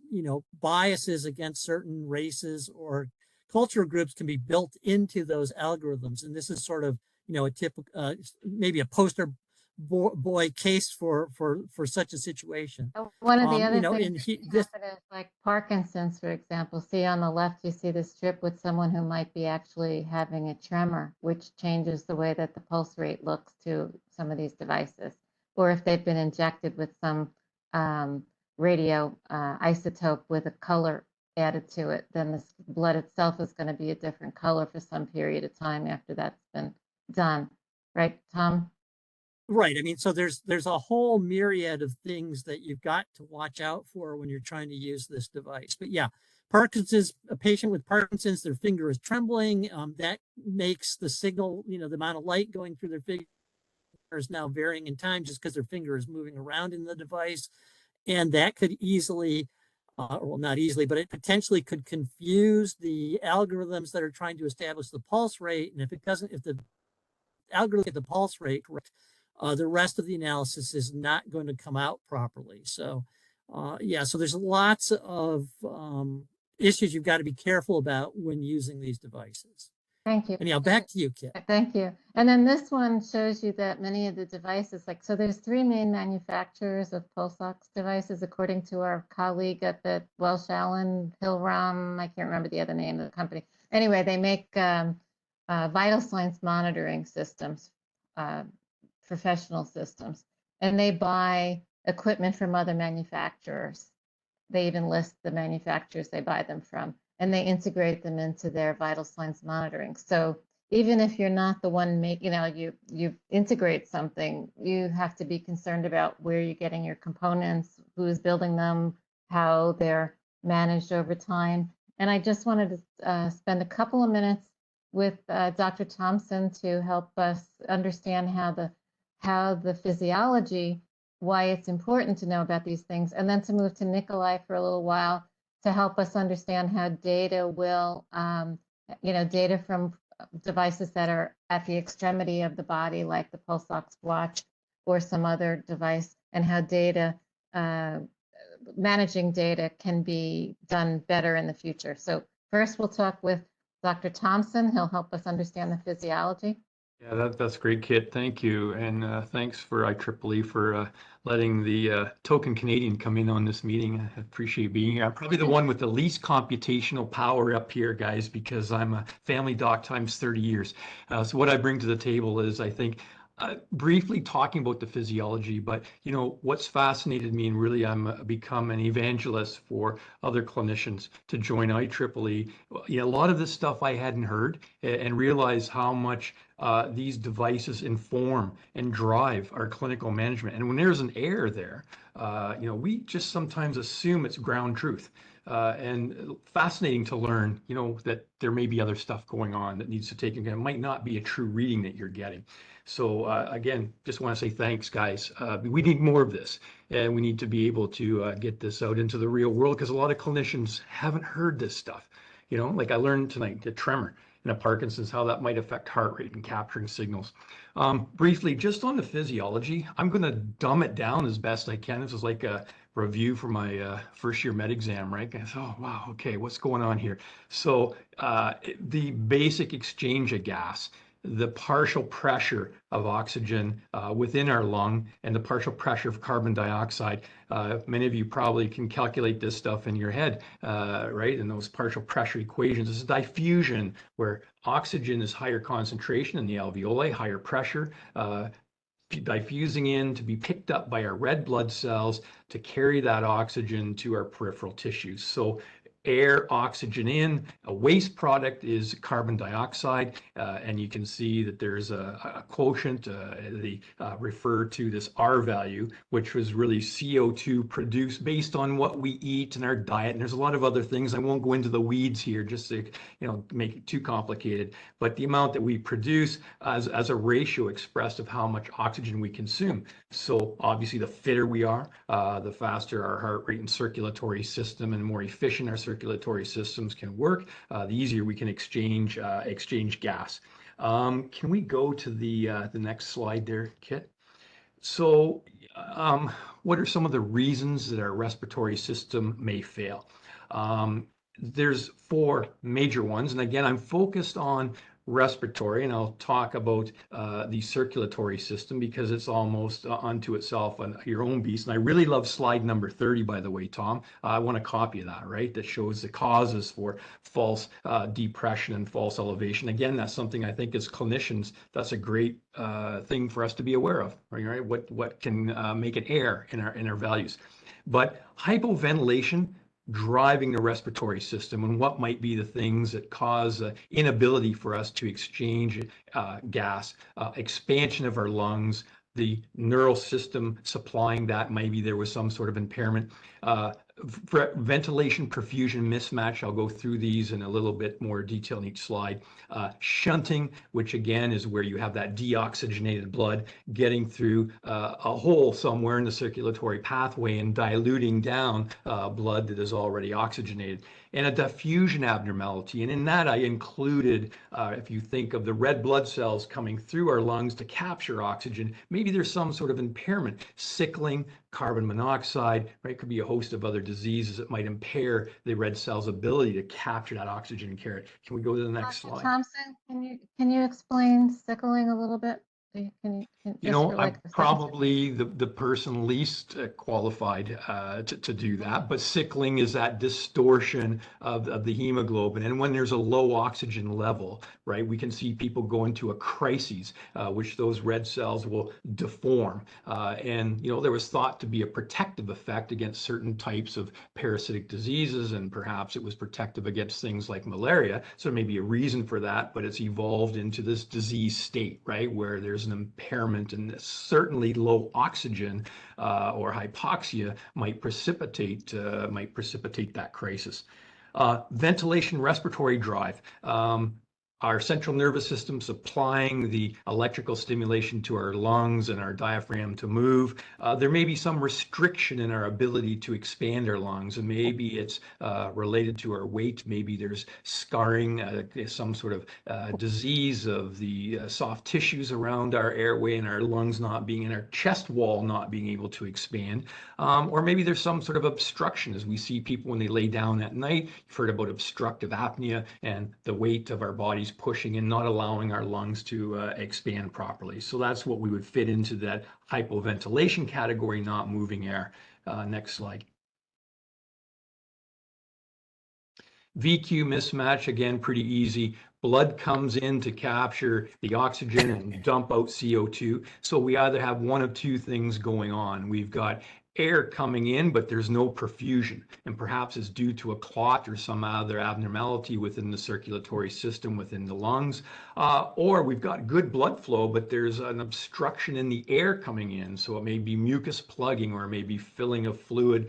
biases against certain races or cultural groups can be built into those algorithms. And this is sort of, a typical, maybe a poster boy case for such a situation. One of the other things that happen is like Parkinson's, for example. See on the left, you see the strip with someone who might be actually having a tremor, which changes the way that the pulse rate looks to some of these devices. Or if they've been injected with some radio isotope with a color added to it, then the blood itself is going to be a different color for some period of time after that's been done. Right, Tom? Right. I mean, so there's a whole myriad of things that you've got to watch out for when you're trying to use this device. But yeah, Parkinson's, a patient with Parkinson's, their finger is trembling. That makes the signal, the amount of light going through their finger is now varying in time just because their finger is moving around in the device. And that could easily, well, not easily, but it potentially could confuse the algorithms that are trying to establish the pulse rate. And if the algorithm gets the pulse rate correct, the rest of the analysis is not going to come out properly. So yeah, so there's lots of issues you've got to be careful about when using these devices. Thank you. Anyhow, back to you, Kit. Thank you. And then this one shows you that many of the devices, so there's 3 main manufacturers of pulse ox devices, according to our colleague at the Welsh Allen Hill-Rom, I can't remember the other name of the company. Anyway, they make vital signs monitoring systems, professional systems, and they buy equipment from other manufacturers. They even list the manufacturers they buy them from, and they integrate them into their vital signs monitoring. So even if you're not the one you integrate something, you have to be concerned about where you're getting your components, who's building them, how they're managed over time. And I just wanted to spend a couple of minutes with Dr. Thompson to help us understand how the physiology, why it's important to know about these things, and then to move to Nikolai for a little while to help us understand how data will, data from devices that are at the extremity of the body, like the pulse ox watch or some other device, and how data, managing data can be done better in the future. So first we'll talk with Dr. Thompson. He'll help us understand the physiology. Yeah, that's great, Kit. Thank you. And thanks for IEEE for letting the token Canadian come in on this meeting. I appreciate being here. I'm probably the one with the least computational power up here, guys, because I'm a family doc times 30 years. So what I bring to the table is, I think, briefly talking about the physiology, but what's fascinated me, and really I'm become an evangelist for other clinicians to join IEEE. A lot of this stuff I hadn't heard, and realize how much these devices inform and drive our clinical management. And when there's an error there, we just sometimes assume it's ground truth. And fascinating to learn, that there may be other stuff going on that needs to take into account. It might not be a true reading that you're getting. So again, just want to say thanks, guys. We need more of this, and we need to be able to get this out into the real world, because a lot of clinicians haven't heard this stuff. Like I learned tonight, the tremor and a Parkinson's, how that might affect heart rate and capturing signals. Briefly, just on the physiology, I'm going to dumb it down as best I can. This is like a review for my first year med exam, right? I thought, oh, wow, okay, what's going on here? So the basic exchange of gas, the partial pressure of oxygen within our lung, and the partial pressure of carbon dioxide. Many of you probably can calculate this stuff in your head, right? In those partial pressure equations. This is diffusion, where oxygen is higher concentration in the alveoli, higher pressure, diffusing in to be picked up by our red blood cells to carry that oxygen to our peripheral tissues. So air, oxygen in, a waste product is carbon dioxide, and you can see that there's a quotient, they refer to this R value, which was really CO2 produced based on what we eat in our diet. And there's a lot of other things. I won't go into the weeds here just to make it too complicated, but the amount that we produce as a ratio expressed of how much oxygen we consume. So obviously the fitter we are, the faster our heart rate and circulatory system, and more efficient our circulatory systems can work, the easier we can exchange gas. Can we go to the next slide there, Kit? So what are some of the reasons that our respiratory system may fail? There's 4 major ones. And again, I'm focused on respiratory, and I'll talk about the circulatory system, because it's almost unto itself your own beast. And I really love slide number 30, by the way, Tom. I want a copy of that, right? That shows the causes for false depression and false elevation. Again, that's something I think as clinicians, that's a great thing for us to be aware of, right? What can make it err in our values. But hypoventilation driving the respiratory system, and what might be the things that cause inability for us to exchange gas, expansion of our lungs, the neural system supplying that, maybe there was some sort of impairment. Ventilation perfusion mismatch, I'll go through these in a little bit more detail in each slide. Shunting, which again is where you have that deoxygenated blood getting through a hole somewhere in the circulatory pathway and diluting down blood that is already oxygenated. And a diffusion abnormality. And in that I included, if you think of the red blood cells coming through our lungs to capture oxygen, maybe there's some sort of impairment, sickling, carbon monoxide, right? It could be a host of other diseases that might impair the red cell's ability to capture that oxygen and carry it. Can we go to the next slide? Thompson, can you explain sickling a little bit? I'm probably the person least qualified to do that, but sickling is that distortion of the hemoglobin. And when there's a low oxygen level, right, we can see people go into a crisis, which those red cells will deform. And, there was thought to be a protective effect against certain types of parasitic diseases, and perhaps it was protective against things like malaria. So maybe a reason for that, but it's evolved into this disease state, right, where there's an impairment, and certainly low oxygen or hypoxia might precipitate that crisis. Ventilation respiratory drive. our central nervous system supplying the electrical stimulation to our lungs and our diaphragm to move. There may be some restriction in our ability to expand our lungs, and maybe it's related to our weight. Maybe there's scarring, some sort of disease of the soft tissues around our airway and our lungs not being, and our chest wall not being able to expand. Or maybe there's some sort of obstruction, as we see people when they lay down at night. You've heard about obstructive apnea and the weight of our bodies pushing and not allowing our lungs to expand properly. So that's what we would fit into that hypoventilation category, not moving air. Next slide. VQ mismatch, again, pretty easy. Blood comes in to capture the oxygen and dump out CO2. So we either have one of two things going on. We've got air coming in, but there's no perfusion, and perhaps it's due to a clot or some other abnormality within the circulatory system within the lungs, or we've got good blood flow, but there's an obstruction in the air coming in, so it may be mucus plugging, or it may be filling of fluid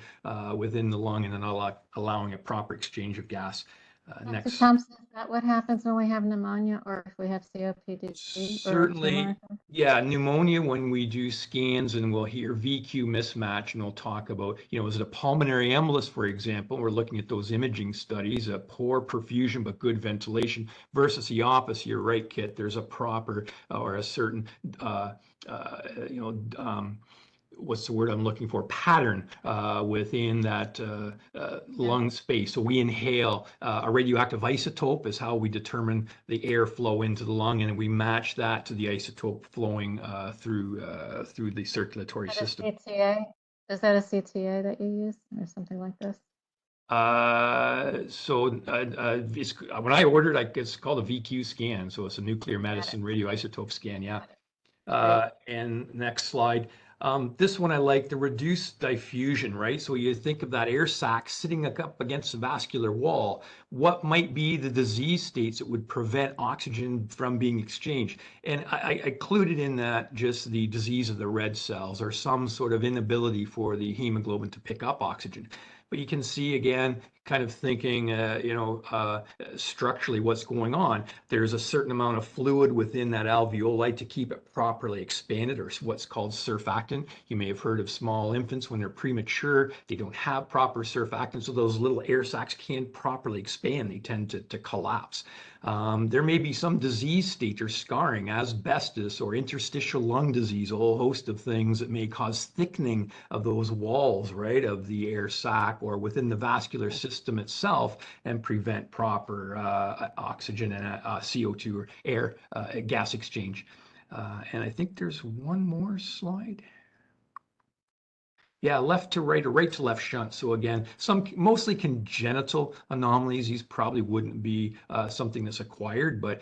within the lung and not allowing a proper exchange of gas. Dr. Thompson, is that what happens when we have pneumonia or if we have COPD? Certainly, yeah, pneumonia, when we do scans and we'll hear VQ mismatch, and we'll talk about, is it a pulmonary embolus, for example? We're looking at those imaging studies, a poor perfusion but good ventilation versus the opposite. You're right, Kit. There's a proper or a certain, what's the word I'm looking for, pattern within that lung space. So we inhale a radioactive isotope is how we determine the air flow into the lung, and we match that to the isotope flowing through the circulatory system. CTA? Is that a CTA that you use or something like this? When I ordered, it's called a VQ scan. So it's a nuclear medicine radioisotope scan. Yeah. And next slide. This one I like, the reduced diffusion, right? So you think of that air sac sitting up against the vascular wall. What might be the disease states that would prevent oxygen from being exchanged? And I included in that just the disease of the red cells, or some sort of inability for the hemoglobin to pick up oxygen. But you can see, again, kind of thinking, structurally what's going on. There's a certain amount of fluid within that alveoli to keep it properly expanded, or what's called surfactant. You may have heard of small infants when they're premature, they don't have proper surfactant, so those little air sacs can't properly expand. They tend to collapse. There may be some disease state or scarring, asbestos or interstitial lung disease, a whole host of things that may cause thickening of those walls, right, of the air sac or within the vascular system itself, and prevent proper oxygen and CO2 or air gas exchange. And I think there's one more slide. Yeah, left to right or right to left shunt. So again, some mostly congenital anomalies. These probably wouldn't be something that's acquired, but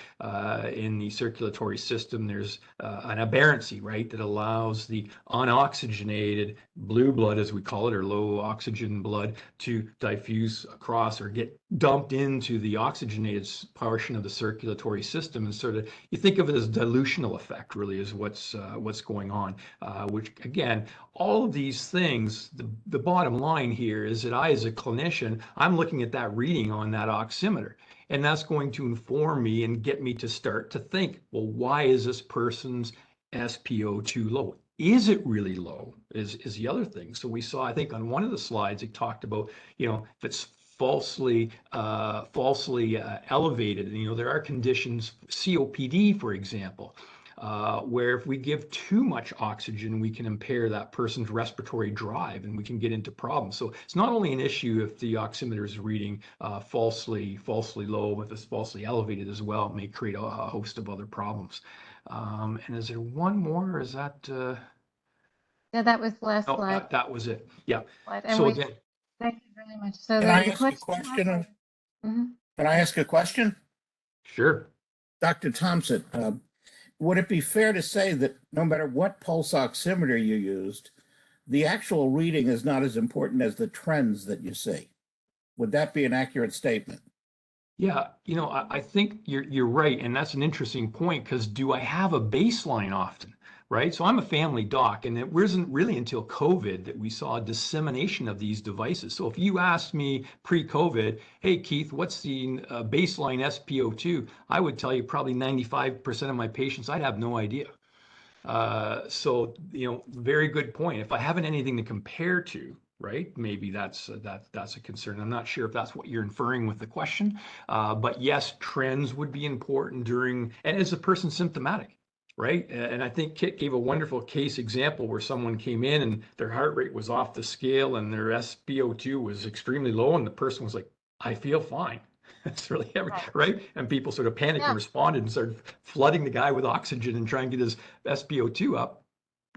in the circulatory system, there's an aberrancy, right, that allows the unoxygenated blue blood, as we call it, or low oxygen blood, to diffuse across or get dumped into the oxygenated portion of the circulatory system. And sort of, you think of it as dilutional effect, really, is what's going on, which again, all of these things, the bottom line here is that I, as a clinician, I'm looking at that reading on that oximeter, and that's going to inform me and get me to start to think, well, why is this person's SpO2 low? Is it really low is the other thing. So we saw, I think on one of the slides, it talked about, if it's falsely elevated, and, there are conditions, COPD, for example, where if we give too much oxygen, we can impair that person's respiratory drive, and we can get into problems. So it's not only an issue if the oximeter is reading falsely low, but if it's falsely elevated as well, it may create a host of other problems. And is there one more, or is that? Yeah, that was the last slide. That was it. Yeah. And so again, thank you very much. So can I ask a question? Can I ask a question? Sure. Dr. Thompson, would it be fair to say that no matter what pulse oximeter you used, the actual reading is not as important as the trends that you see? Would that be an accurate statement? Yeah, I think you're right, and that's an interesting point, because do I have a baseline often? right? So I'm a family doc, and it wasn't really until COVID that we saw a dissemination of these devices. So if you asked me pre-COVID, hey, Keith, what's the baseline SpO2? I would tell you probably 95% of my patients, I'd have no idea. So, very good point. If I haven't anything to compare to, right, maybe that's a concern. I'm not sure if that's what you're inferring with the question, but yes, trends would be important during, and is the person symptomatic, right? And I think Kit gave a wonderful case example where someone came in and their heart rate was off the scale and their SpO2 was extremely low, and the person was like, I feel fine. It's really heavy, right? And people sort of panicked and responded and started flooding the guy with oxygen and trying to get his SpO2 up.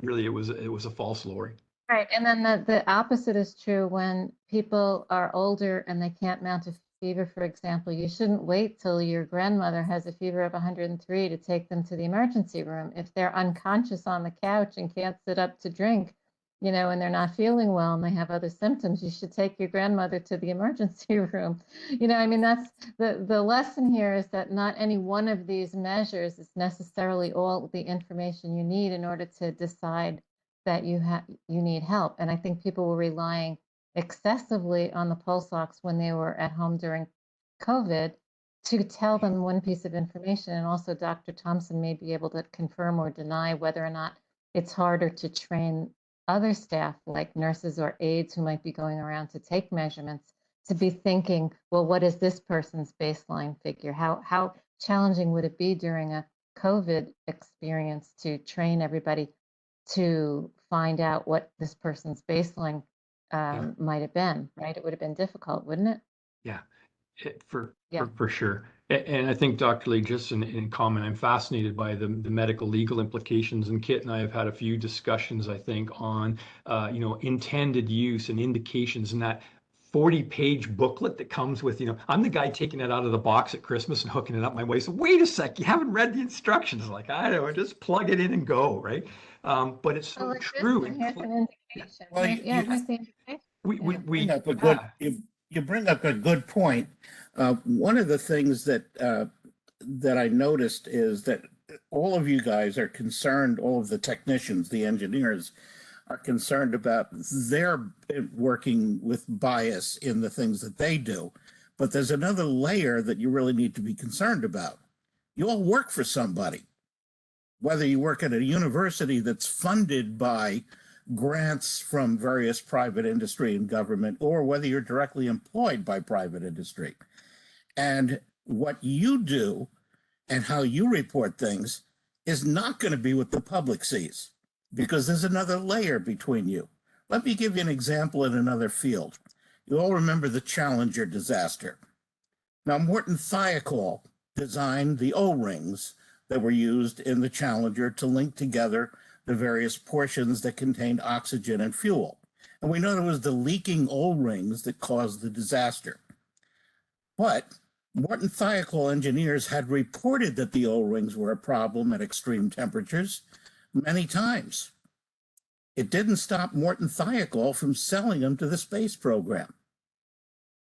Really, it was a false lowering. Right, and then the opposite is true when people are older and they can't mount a fever, for example. You shouldn't wait till your grandmother has a fever of 103 to take them to the emergency room. If they're unconscious on the couch and can't sit up to drink, and they're not feeling well and they have other symptoms, you should take your grandmother to the emergency room. That's the lesson here, is that not any one of these measures is necessarily all the information you need in order to decide that you need help. And I think people were relying excessively on the pulse ox when they were at home during COVID to tell them one piece of information. And also Dr. Thompson may be able to confirm or deny whether or not it's harder to train other staff like nurses or aides who might be going around to take measurements to be thinking, well, what is this person's baseline figure? How challenging would it be during a COVID experience to train everybody to find out what this person's baseline might have been, right? It would have been difficult, wouldn't it? Yeah, for sure. And I think, Dr. Lee, just in comment, I'm fascinated by the medical legal implications. And Kit and I have had a few discussions, I think, on intended use and indications, and that 40-page booklet that comes with, I'm the guy taking it out of the box at Christmas and hooking it up my waist. So wait a sec, you haven't read the instructions. Like, I don't know, just plug it in and go, right? But it's so true. Here's an indication. Here's the indication. You bring up a good point. One of the things that I noticed is that all of you guys are concerned, all of the technicians, the engineers, are concerned about their working with bias in the things that they do. But there's another layer that you really need to be concerned about. You all work for somebody. Whether you work at a university that's funded by grants from various private industry and government, or whether you're directly employed by private industry. And what you do and how you report things is not going to be what the public sees, because there's another layer between you. Let me give you an example in another field. You all remember the Challenger disaster. Now, Morton Thiokol designed the O-rings that were used in the Challenger to link together the various portions that contained oxygen and fuel. And we know it was the leaking O-rings that caused the disaster. But Morton Thiokol engineers had reported that the O-rings were a problem at extreme temperatures many times. It didn't stop Morton Thiokol from selling them to the space program.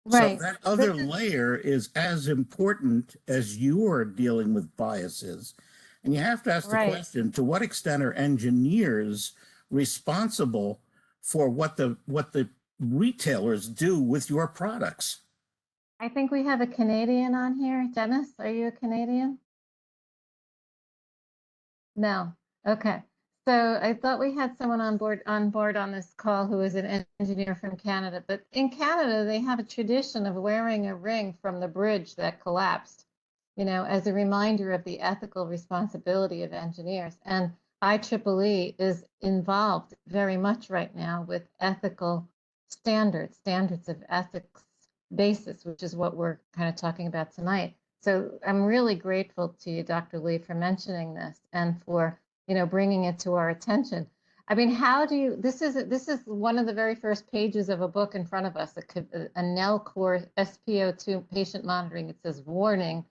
Right. So that other layer is as important as you're dealing with biases. And you have to ask the question, to what extent are engineers responsible for what the retailers do with your products? I think we have a Canadian on here. Dennis, are you a Canadian? No. Okay. So I thought we had someone on board on this call who is an engineer from Canada. But in Canada, they have a tradition of wearing a ring from the bridge that collapsed, as a reminder of the ethical responsibility of engineers. And IEEE is involved very much right now with ethical standards of ethics basis, which is what we're kind of talking about tonight. So I'm really grateful to you, Dr. Lee, for mentioning this and for bringing it to our attention. I mean, how do you? This is one of the very first pages of a book in front of us. A NELCOR SpO2 patient monitoring. It says, warning,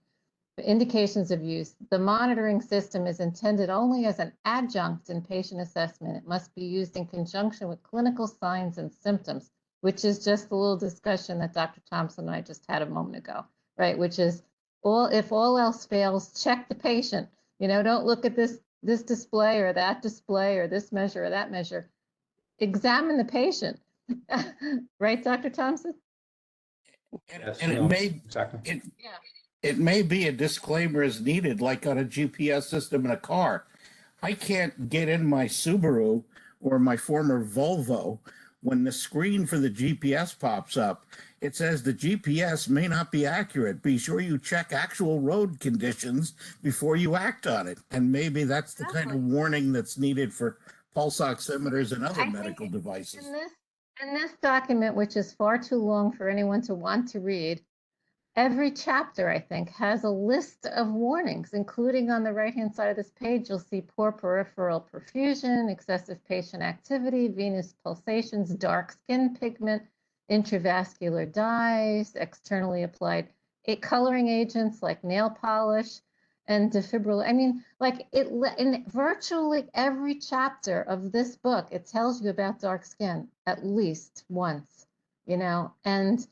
indications of use. The monitoring system is intended only as an adjunct in patient assessment. It must be used in conjunction with clinical signs and symptoms, which is just a little discussion that Dr. Thompson and I just had a moment ago, right? Which is, if all else fails, check the patient. Don't look at this this display or that display or this measure or that measure. Examine the patient. Right, Dr. Thompson? Yes, And no, it may exactly. it may be a disclaimer is needed, like on a GPS system in a car. I can't get in my Subaru or my former Volvo. When the screen for the GPS pops up, it says the GPS may not be accurate. Be sure you check actual road conditions before you act on it. And maybe that's the kind of warning that's needed for pulse oximeters and other medical devices. In this document, which is far too long for anyone to want to read, every chapter, I think, has a list of warnings, including on the right-hand side of this page, you'll see poor peripheral perfusion, excessive patient activity, venous pulsations, dark skin pigment, intravascular dyes, externally applied coloring agents like nail polish, and defibrillator. I mean, like in virtually every chapter of this book, it tells you about dark skin at least once, you know, and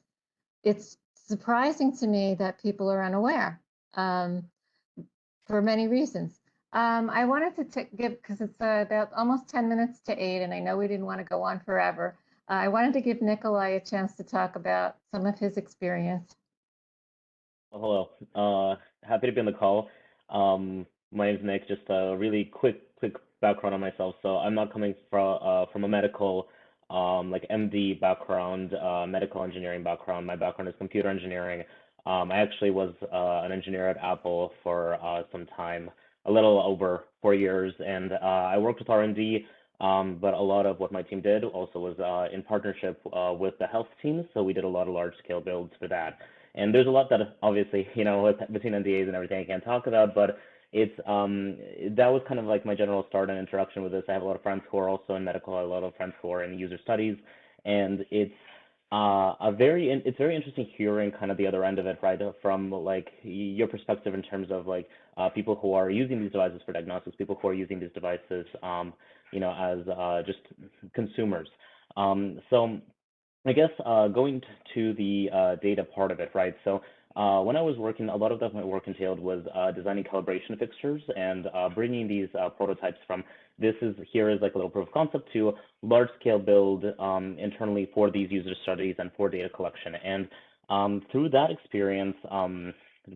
it's surprising to me that people are unaware for many reasons. I wanted to give, because it's about almost 10 minutes to 8, and I know we didn't want to go on forever. I wanted to give Nikolai a chance to talk about some of his experience. Well, hello. Happy to be on the call. My name is Nick. Just a really quick background on myself. So I'm not coming from a medical like MD background, medical engineering background. My background is computer engineering. I actually was an engineer at Apple for some time, a little over 4 years, and I worked with R&D. But a lot of what my team did also was in partnership with the health teams. So we did a lot of large-scale builds for that. And there's a lot that obviously, you know, between NDAs and everything I can't talk about, but it's that was kind of like my general start and introduction with this. I have a lot of friends who are also in medical, a lot of friends who are in user studies, and it's very interesting hearing kind of the other end of it, right? From like your perspective in terms of like people who are using these devices for diagnostics, people who are using these devices, you know, as just consumers. So I guess going to the data part of it, right? So when I was working, a lot of my work entailed was designing calibration fixtures and bringing these prototypes from here is like a little proof of concept to large scale build internally for these user studies and for data collection. And through that experience,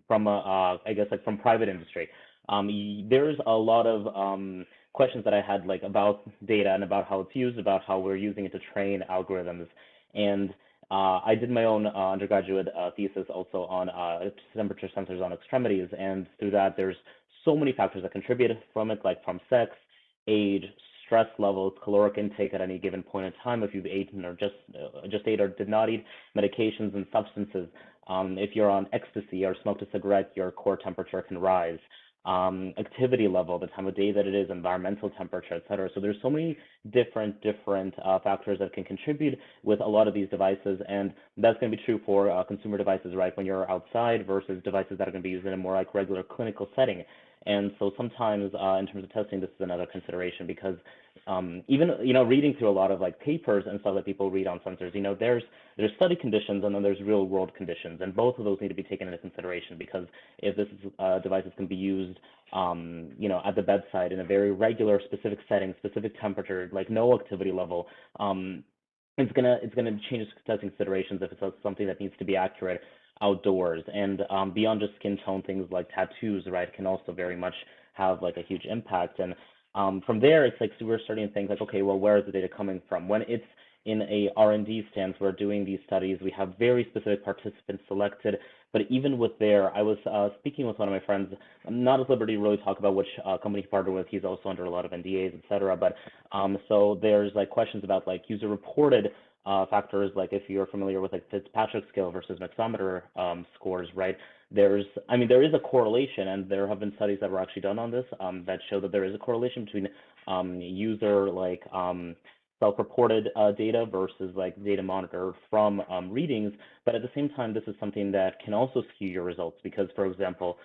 from I guess like from private industry, there's a lot of questions that I had like about data and about how it's used, about how we're using it to train algorithms. And I did my own undergraduate thesis also on temperature sensors on extremities. And through that, there's so many factors that contribute from it, like from sex, age, stress levels, caloric intake at any given point in time, if you've eaten or just ate or did not eat, medications and substances. If you're on ecstasy or smoked a cigarette, your core temperature can rise. Activity level, the time of day that it is, environmental temperature, et cetera. So there's so many different factors that can contribute with a lot of these devices, and that's going to be true for consumer devices, right? When you're outside versus devices that are going to be used in a more like regular clinical setting. And so sometimes in terms of testing, this is another consideration because even, you know, reading through a lot of like papers and stuff that people read on sensors, you know, there's study conditions and then there's real world conditions, and both of those need to be taken into consideration because if this devices can be used, you know, at the bedside in a very regular, specific setting, specific temperature, like no activity level, it's gonna change testing considerations if it's something that needs to be accurate outdoors. And beyond just skin tone, things like tattoos, right, can also very much have like a huge impact. And from there, it's like, so we're starting to think like, okay, well, where is the data coming from? When it's in a R&D stance, we're doing these studies, we have very specific participants selected, but even with there, I was speaking with one of my friends. I'm not at liberty to really talk about which company he partnered with. He's also under a lot of NDAs, et cetera. But so there's like questions about like user reported factors, like if you're familiar with like Fitzpatrick scale versus mixometer scores, right? There is a correlation, and there have been studies that were actually done on this that show that there is a correlation between user like self-reported data versus like data monitored from readings. But at the same time, this is something that can also skew your results because, for example,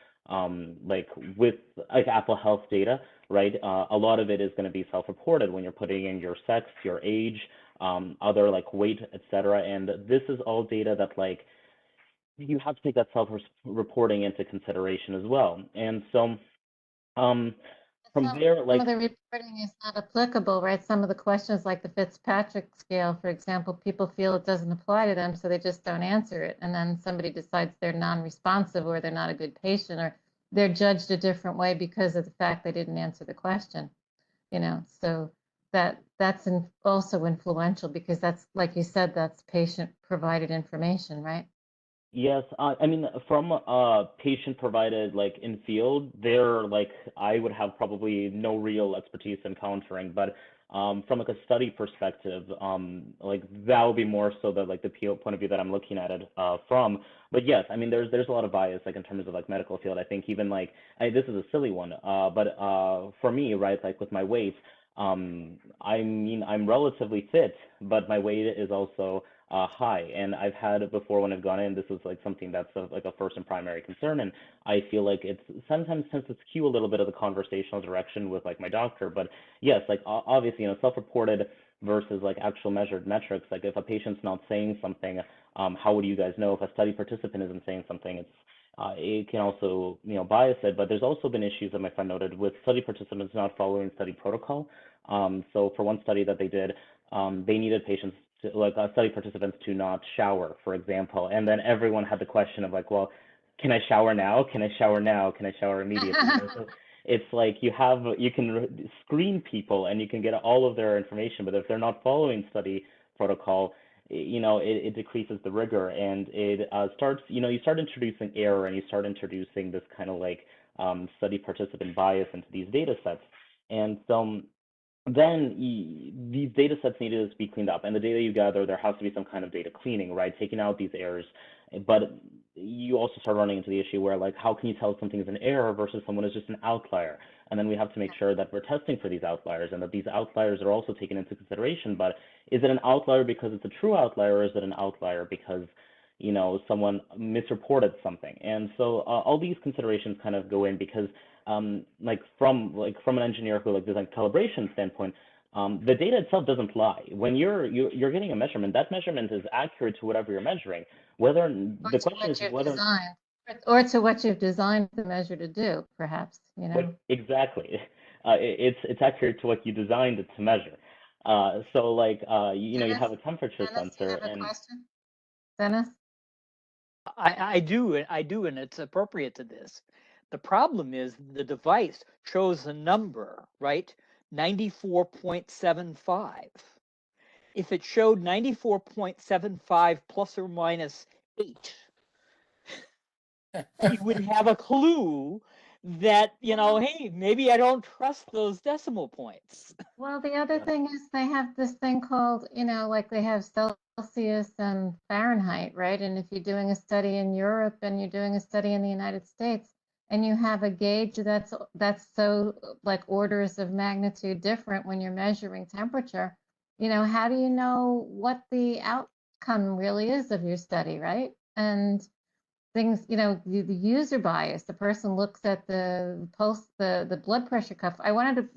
like with like Apple Health data, right? A lot of it is going to be self-reported when you're putting in your sex, your age, other like weight, etc. And this is all data that like you have to take that self-reporting into consideration as well. And so from there, some like, of the reporting is not applicable, right? Some of the questions like the Fitzpatrick scale, for example, people feel it doesn't apply to them, so they just don't answer it. And then somebody decides they're non-responsive or they're not a good patient or they're judged a different way because of the fact they didn't answer the question, you know? So that's also influential because that's, like you said, that's patient provided information, right? yes, I mean, from patient provided, like in field, there, like, I would have probably no real expertise in countering, but from like a study perspective, like that would be more so the like the point of view that I'm looking at it from. But yes, I mean, there's a lot of bias, like in terms of like medical field. I think even like this is a silly one, but for me, right, like with my weight, I mean, I'm relatively fit, but my weight is also high. And I've had before when I've gone in, this is like something that's like a first and primary concern. And I feel like it's sometimes tends to skew a little bit of the conversational direction with like my doctor. But yes, like obviously, you know, self-reported versus like actual measured metrics. Like if a patient's not saying something, how would you guys know? If a study participant isn't saying something, it can also, you know, bias it. But there's also been issues that my friend noted with study participants not following study protocol. So for one study that they did, they needed patients to, like study participants to not shower, for example. And then everyone had the question of like, well, can I shower now? Can I shower now? Can I shower immediately? So it's like you can screen people and you can get all of their information, but if they're not following study protocol, you know, it decreases the rigor and it starts, you know, you start introducing error and you start introducing this kind of like study participant bias into these data sets. And so then these data sets needed to be cleaned up, and the data you gather, there has to be some kind of data cleaning, right? Taking out these errors. But you also start running into the issue where, like, how can you tell if something is an error versus someone is just an outlier? And then we have to make sure that we're testing for these outliers and that these outliers are also taken into consideration. But is it an outlier because it's a true outlier, or is it an outlier because, you know, someone misreported something? And so all these considerations kind of go in because like from an engineer who like design calibration standpoint, the data itself doesn't lie. When you're getting a measurement, that measurement is accurate to whatever you're measuring. Whether the question is whether designed, or to what you've designed the measure to do, perhaps, you know. Exactly, it's accurate to what you designed it to measure. So like you know, you have a temperature sensor You have a and question? Dennis? I do, and it's appropriate to this. The problem is the device chose a number, right? 94.75. If it showed 94.75 plus or minus 8, you would have a clue that, you know, hey, maybe I don't trust those decimal points. Well, the other thing is they have this thing called, you know, like they have Celsius and Fahrenheit, right? And if you're doing a study in Europe and you're doing a study in the United States and you have a gauge that's so like orders of magnitude different when you're measuring temperature, you know, how do you know what the outcome really is of your study, right? And things, you know, the user bias, the person looks at the pulse, the blood pressure cuff. I wanted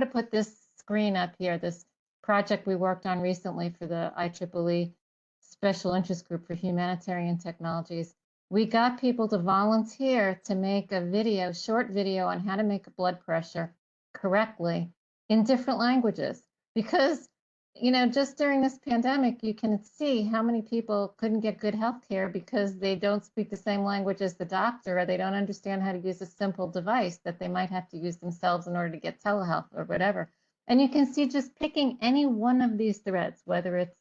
to put this screen up here, this project we worked on recently for the IEEE Special Interest Group for Humanitarian Technologies. We got people to volunteer to make a video, short video on how to make a blood pressure correctly in different languages because, you know, just during this pandemic, you can see how many people couldn't get good health care because they don't speak the same language as the doctor, or they don't understand how to use a simple device that they might have to use themselves in order to get telehealth or whatever. And you can see just picking any one of these threads, whether it's,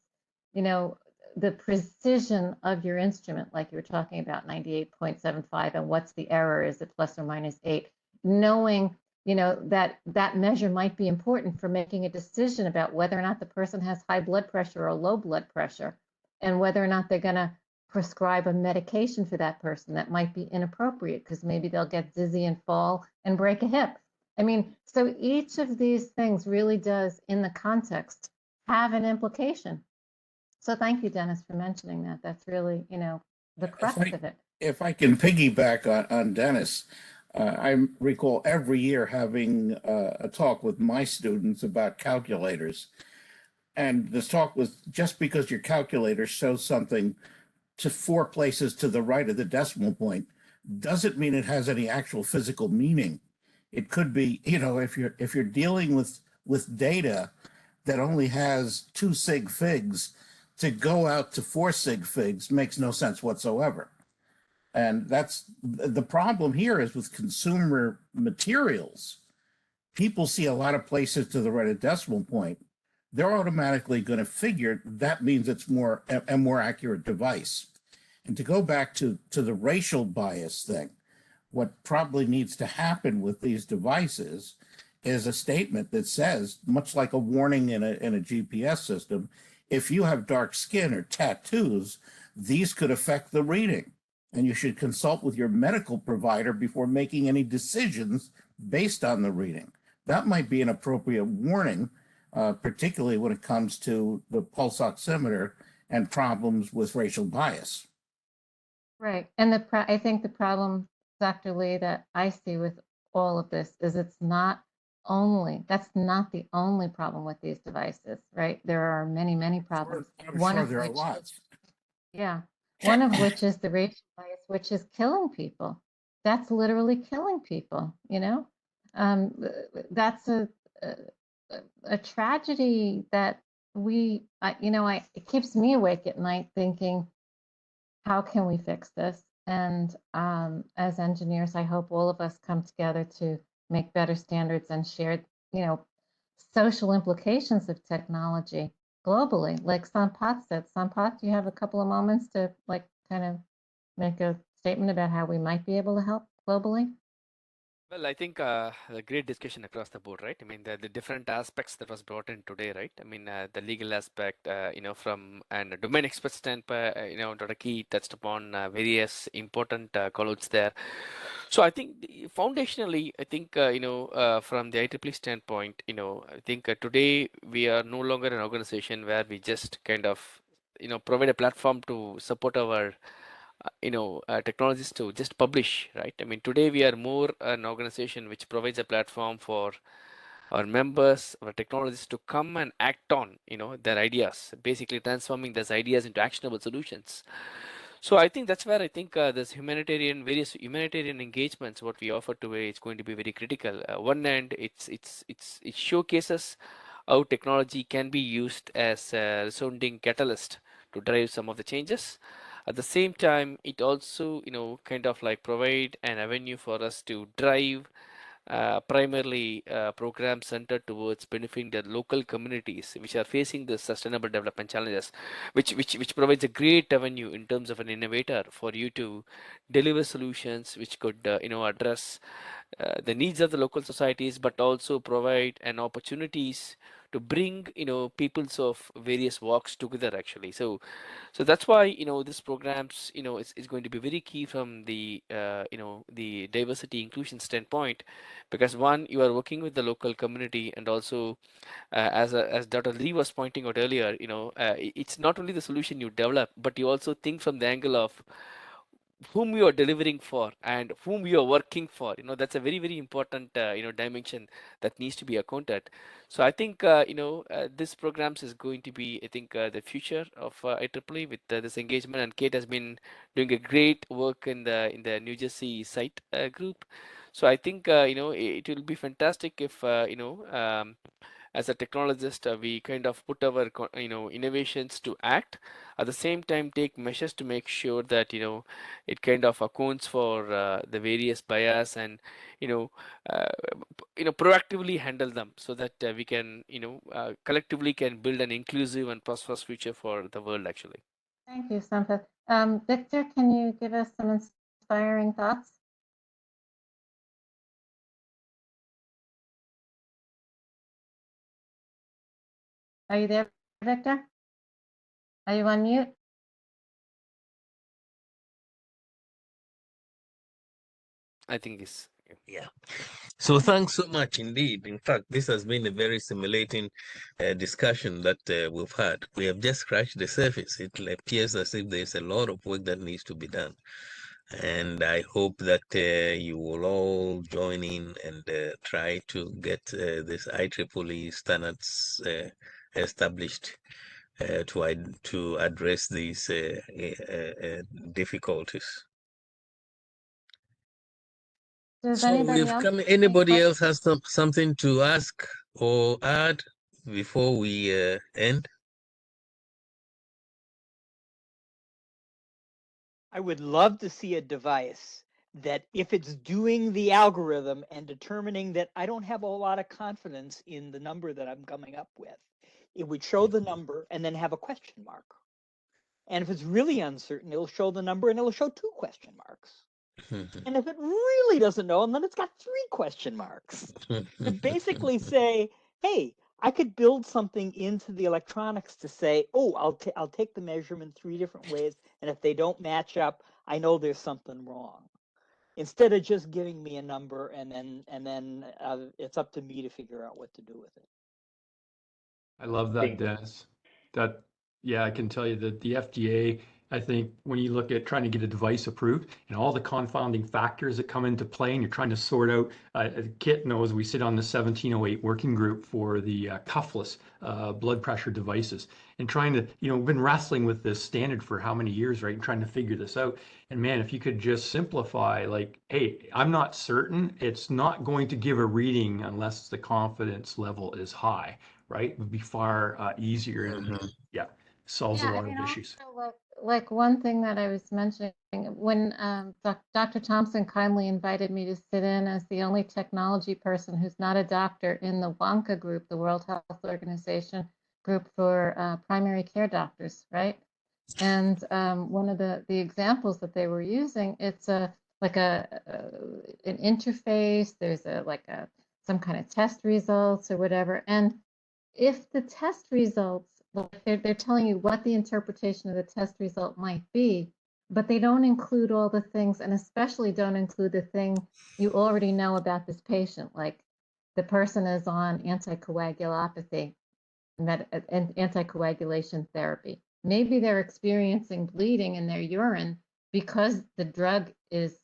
you know, the precision of your instrument, like you were talking about 98.75, and what's the error? Is it plus or minus 8? Knowing, you know, that measure might be important for making a decision about whether or not the person has high blood pressure or low blood pressure, and whether or not they're going to prescribe a medication for that person that might be inappropriate because maybe they'll get dizzy and fall and break a hip. I mean, so each of these things really does, in the context, have an implication. So thank you, Dennis, for mentioning that. That's really, you know, the crux of it. If I can piggyback on Dennis, I recall every year having a talk with my students about calculators. And this talk was just because your calculator shows something to 4 places to the right of the decimal point doesn't mean it has any actual physical meaning. It could be, if you're dealing with data that only has 2 sig figs, to go out to 4 sig figs makes no sense whatsoever. And that's the problem here is with consumer materials. People see a lot of places to the right of decimal point. They're automatically going to figure that means it's a more accurate device. And to go back to the racial bias thing, what probably needs to happen with these devices is a statement that says, much like a warning in a GPS system, if you have dark skin or tattoos, these could affect the reading. And you should consult with your medical provider before making any decisions based on the reading. That might be an appropriate warning, particularly when it comes to the pulse oximeter and problems with racial bias. Right. And I think the problem, Dr. Lee, that I see with all of this is that's not the only problem with these devices, right? There are many, many problems. I'm sure there are lots. Yeah. One of which is the racial bias, which is killing people. That's literally killing people, That's a tragedy that it keeps me awake at night thinking, how can we fix this? And as engineers, I hope all of us come together to make better standards and share, social implications of technology globally. Like Sampath said, Sampath, do you have a couple of moments to kind of make a statement about how we might be able to help globally? Well, I think a great discussion across the board, right? I mean, the different aspects that was brought in today, right? I mean, the legal aspect, from a domain expert standpoint, Dr. Key touched upon various important call-outs there. So I think foundationally, I think, from the IEEE standpoint, I think today we are no longer an organization where we just kind of, provide a platform to support our technologies to just publish, right? I mean, today we are more an organization which provides a platform for our members, our technologists to come and act on, their ideas, basically transforming those ideas into actionable solutions. So I think that's where I think this various humanitarian engagements, what we offer today, is going to be very critical. One end, it showcases how technology can be used as a resounding catalyst to drive some of the changes. At the same time, it also, kind of like provide an avenue for us to drive primarily programs centered towards benefiting the local communities which are facing the sustainable development challenges, which provides a great avenue in terms of an innovator for you to deliver solutions which could address the needs of the local societies, but also provide an opportunities to bring peoples of various walks together actually. So that's why this programs is going to be very key from the the diversity inclusion standpoint, because one, you are working with the local community, and also as Dr. Lee was pointing out earlier, it's not only the solution you develop, but you also think from the angle of whom you are delivering for and whom you are working for. That's a very, very important dimension that needs to be accounted. So I think this programs is going to be, I think, the future of IEEE with this engagement. And Kate has been doing a great work in the New Jersey site group. So I think it will be fantastic if as a technologist, we kind of put our innovations to act, at the same time take measures to make sure that it kind of accounts for the various bias, and uh, proactively handle them, so that we can collectively can build an inclusive and prosperous future for the world actually. Thank you, Sampath. Victor, can you give us some inspiring thoughts? Are you there, Victor? Are you on mute? I think it's Yeah. So thanks so much indeed. In fact, this has been a very stimulating discussion that we've had. We have just scratched the surface. It appears as if there's a lot of work that needs to be done. And I hope that you will all join in and try to get this IEEE standards established to address these difficulties. Does So anybody we've else come, have any anybody else questions? has something to ask or add before we end? I would love to see a device that if it's doing the algorithm and determining that I don't have a whole lot of confidence in the number that I'm coming up with, it would show the number and then have a question mark. And if it's really uncertain, it'll show the number and it'll show 2 question marks. And if it really doesn't know, and then it's got 3 question marks. To basically say, hey, I could build something into the electronics to say, oh, I'll take the measurement 3 different ways, and if they don't match up, I know there's something wrong. Instead of just giving me a number and then it's up to me to figure out what to do with it. I love that, Dennis. That, yeah, I can tell you that the FDA, I think when you look at trying to get a device approved and all the confounding factors that come into play, and you're trying to sort out, Kit knows we sit on the 1708 working group for the cuffless blood pressure devices, and trying to, we've been wrestling with this standard for how many years, right? And trying to figure this out. And man, if you could just simplify, like, hey, I'm not certain, it's not going to give a reading unless the confidence level is high, right? It would be far easier and yeah, solves a lot of issues. Also, like one thing that I was mentioning when Dr. Thompson kindly invited me to sit in as the only technology person who's not a doctor in the WONCA group, the World Health Organization group for primary care doctors, right? And one of the examples that they were using, it's an interface. There's some kind of test results or whatever, and if the test results, like they're telling you what the interpretation of the test result might be, but they don't include all the things, and especially don't include the thing you already know about this patient, like the person is on anticoagulopathy, anticoagulation therapy. Maybe they're experiencing bleeding in their urine because the drug is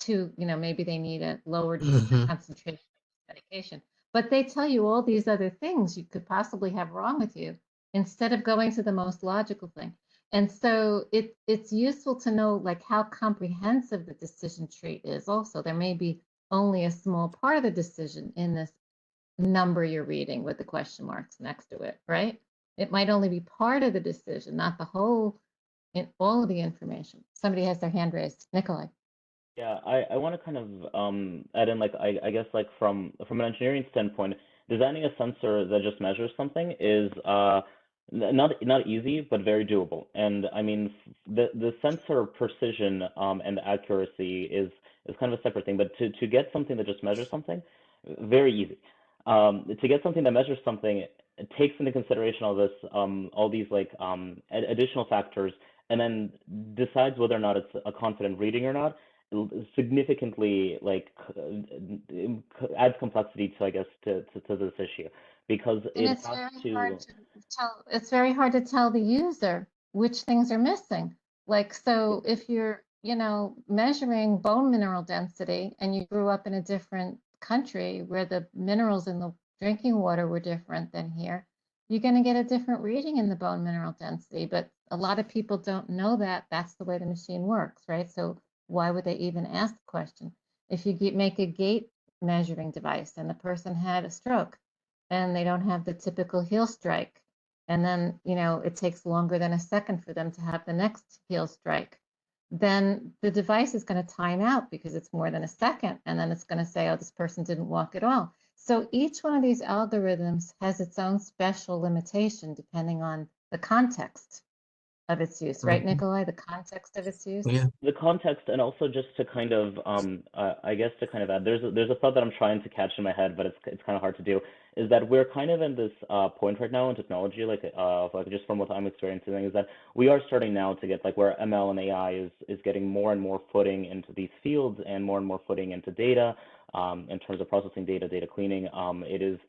too, maybe they need a lower concentration of medication. But they tell you all these other things you could possibly have wrong with you instead of going to the most logical thing. And so it's useful to know like how comprehensive the decision tree is also. There may be only a small part of the decision in this number you're reading with the question marks next to it, right? It might only be part of the decision, not the whole, in all of the information. Somebody has their hand raised. Nikolai. Yeah, I want to kind of add in, like, I guess, like, from an engineering standpoint, designing a sensor that just measures something is not easy, but very doable. And I mean, the sensor precision and accuracy is kind of a separate thing, but to get something that just measures something, very easy. To get something that measures something, it takes into consideration all these like additional factors, and then decides whether or not it's a confident reading or not. Significantly like adds complexity to, I guess, to this issue, because it has to. It's very hard to tell the user which things are missing. Like, so if you're, measuring bone mineral density and you grew up in a different country where the minerals in the drinking water were different than here, you're going to get a different reading in the bone mineral density. But a lot of people don't know that that's the way the machine works, right? So why would they even ask the question? If you make a gait measuring device and the person had a stroke and they don't have the typical heel strike, and then, it takes longer than a second for them to have the next heel strike, then the device is going to time out because it's more than a second. And then it's going to say, oh, this person didn't walk at all. So each one of these algorithms has its own special limitation depending on the context of its use, right, Nikolai? The context of its use. Yeah. The context, and also just to kind of, I guess to kind of add, there's a thought that I'm trying to catch in my head, but it's kind of hard to do. Is that we're kind of in this point right now in technology, like just from what I'm experiencing, is that we are starting now to get like where ML and AI is getting more and more footing into these fields and more footing into data, in terms of processing data cleaning. It is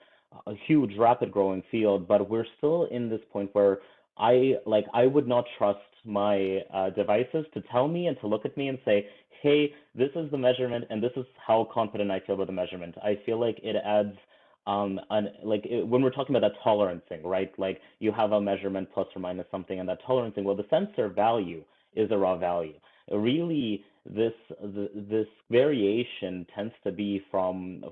a huge, rapid growing field, but we're still in this point where I would not trust my devices to tell me and to look at me and say, hey, this is the measurement and this is how confident I feel about the measurement. I feel like it adds, when we're talking about that tolerancing, right? Like you have a measurement plus or minus something, and that tolerancing, well, the sensor value is a raw value. really this variation tends to be from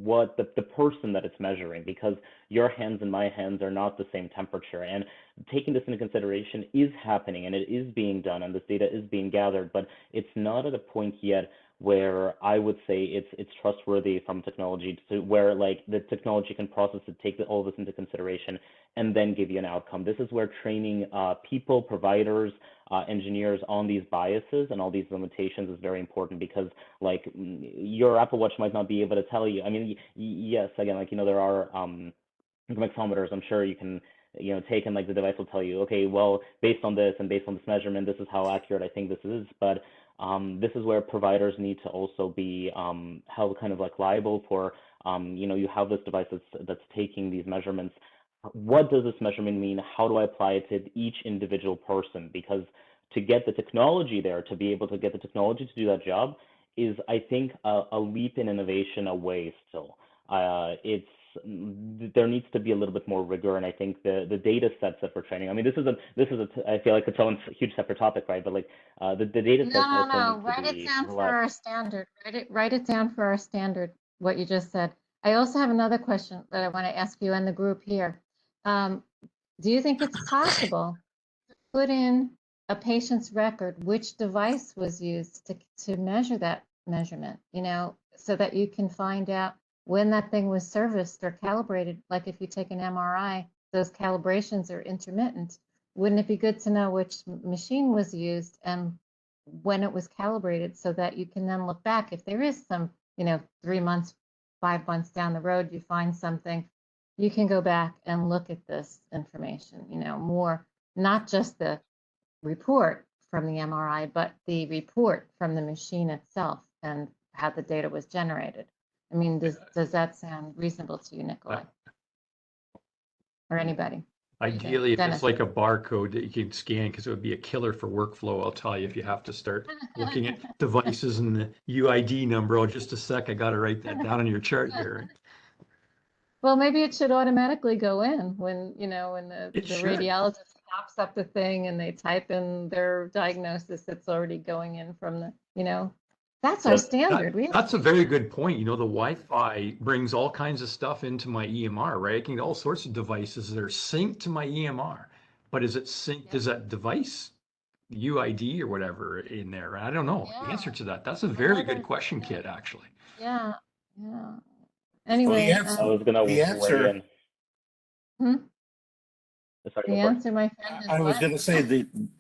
what the person that it's measuring, because your hands and my hands are not the same temperature. And taking this into consideration is happening, and it is being done, and this data is being gathered, but it's not at a point yet where I would say it's trustworthy from technology to where like the technology can process it, take all this into consideration, and then give you an outcome. This is where training people, providers, engineers on these biases and all these limitations is very important, because like your Apple Watch might not be able to tell you. I mean, yes, again, like, you know, there are mixometers, I'm sure you can, you know, take, and like the device will tell you, okay, well, based on this and based on this measurement, this is how accurate I think this is. But this is where providers need to also be held kind of like liable for, you know, you have this device that's taking these measurements. What does this measurement mean? How do I apply it to each individual person? Because to get the technology there, to be able to get the technology to do that job is, I think, a leap in innovation away still. There needs to be a little bit more rigor, and I think the data sets that we're training. I mean, this is I feel like its own huge separate topic, right? But like the data sets also No. need to Write it be down for reliable. our standard. Write it down for our standard, what you just said. I also have another question that I want to ask you and the group here. Do you think it's possible to put in a patient's record which device was used to measure that measurement, you know, so that you can find out when that thing was serviced or calibrated? Like if you take an MRI, those calibrations are intermittent. Wouldn't it be good to know which machine was used and when it was calibrated, so that you can then look back if there is some, you know, 3 months, 5 months down the road, you find something, you can go back and look at this information, you know, more, not just the report from the MRI, but the report from the machine itself and how the data was generated. I mean, does that sound reasonable to you, Nikolai? Or anybody? Ideally, if Dennis. it's like a barcode that you can scan, because it would be a killer for workflow, I'll tell you, if you have to start looking at devices and the UID number. Oh, just a sec, I got to write that down on your chart here. Well, maybe it should automatically go in when, you know, when the It should. radiologist pops up the thing and they type in their diagnosis, it's already going in from the, you know, that's our standard. That's a very good point. You know, the Wi-Fi brings all kinds of stuff into my EMR, right? I can get all sorts of devices that are synced to my EMR, but is it synced? Is that device UID or whatever in there? I don't know the answer to that. That's a very good question, Kit, actually. Yeah. Anyway, I was gonna the weigh answer. in. Sorry, The answer, my friend, is I was what? going to say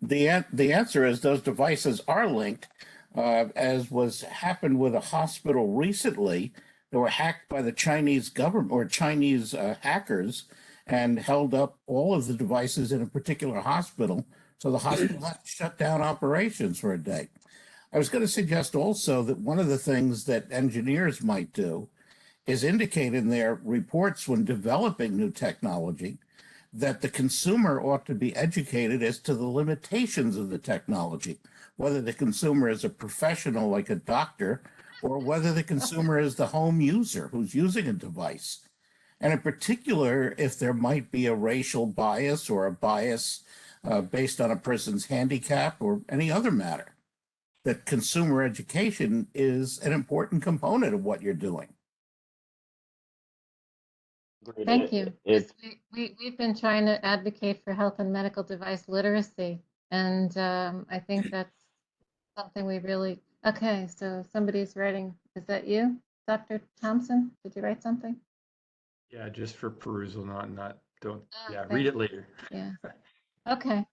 the answer is those devices are linked, as was happened with a hospital recently. They were hacked by the Chinese government or Chinese hackers, and held up all of the devices in a particular hospital. So the hospital had to shut down operations for a day. I was going to suggest also that one of the things that engineers might do is indicate in their reports when developing new technology that the consumer ought to be educated as to the limitations of the technology, whether the consumer is a professional like a doctor, or whether the consumer is the home user who's using a device. And in particular, if there might be a racial bias or a bias based on a person's handicap or any other matter, that consumer education is an important component of what you're doing. Thank you. We've been trying to advocate for health and medical device literacy, and I think that's something we really. Okay, so somebody's writing. Is that you, Dr. Thompson? Did you write something? Yeah, just for perusal, don't. Yeah, Okay. read it later. Yeah. Okay.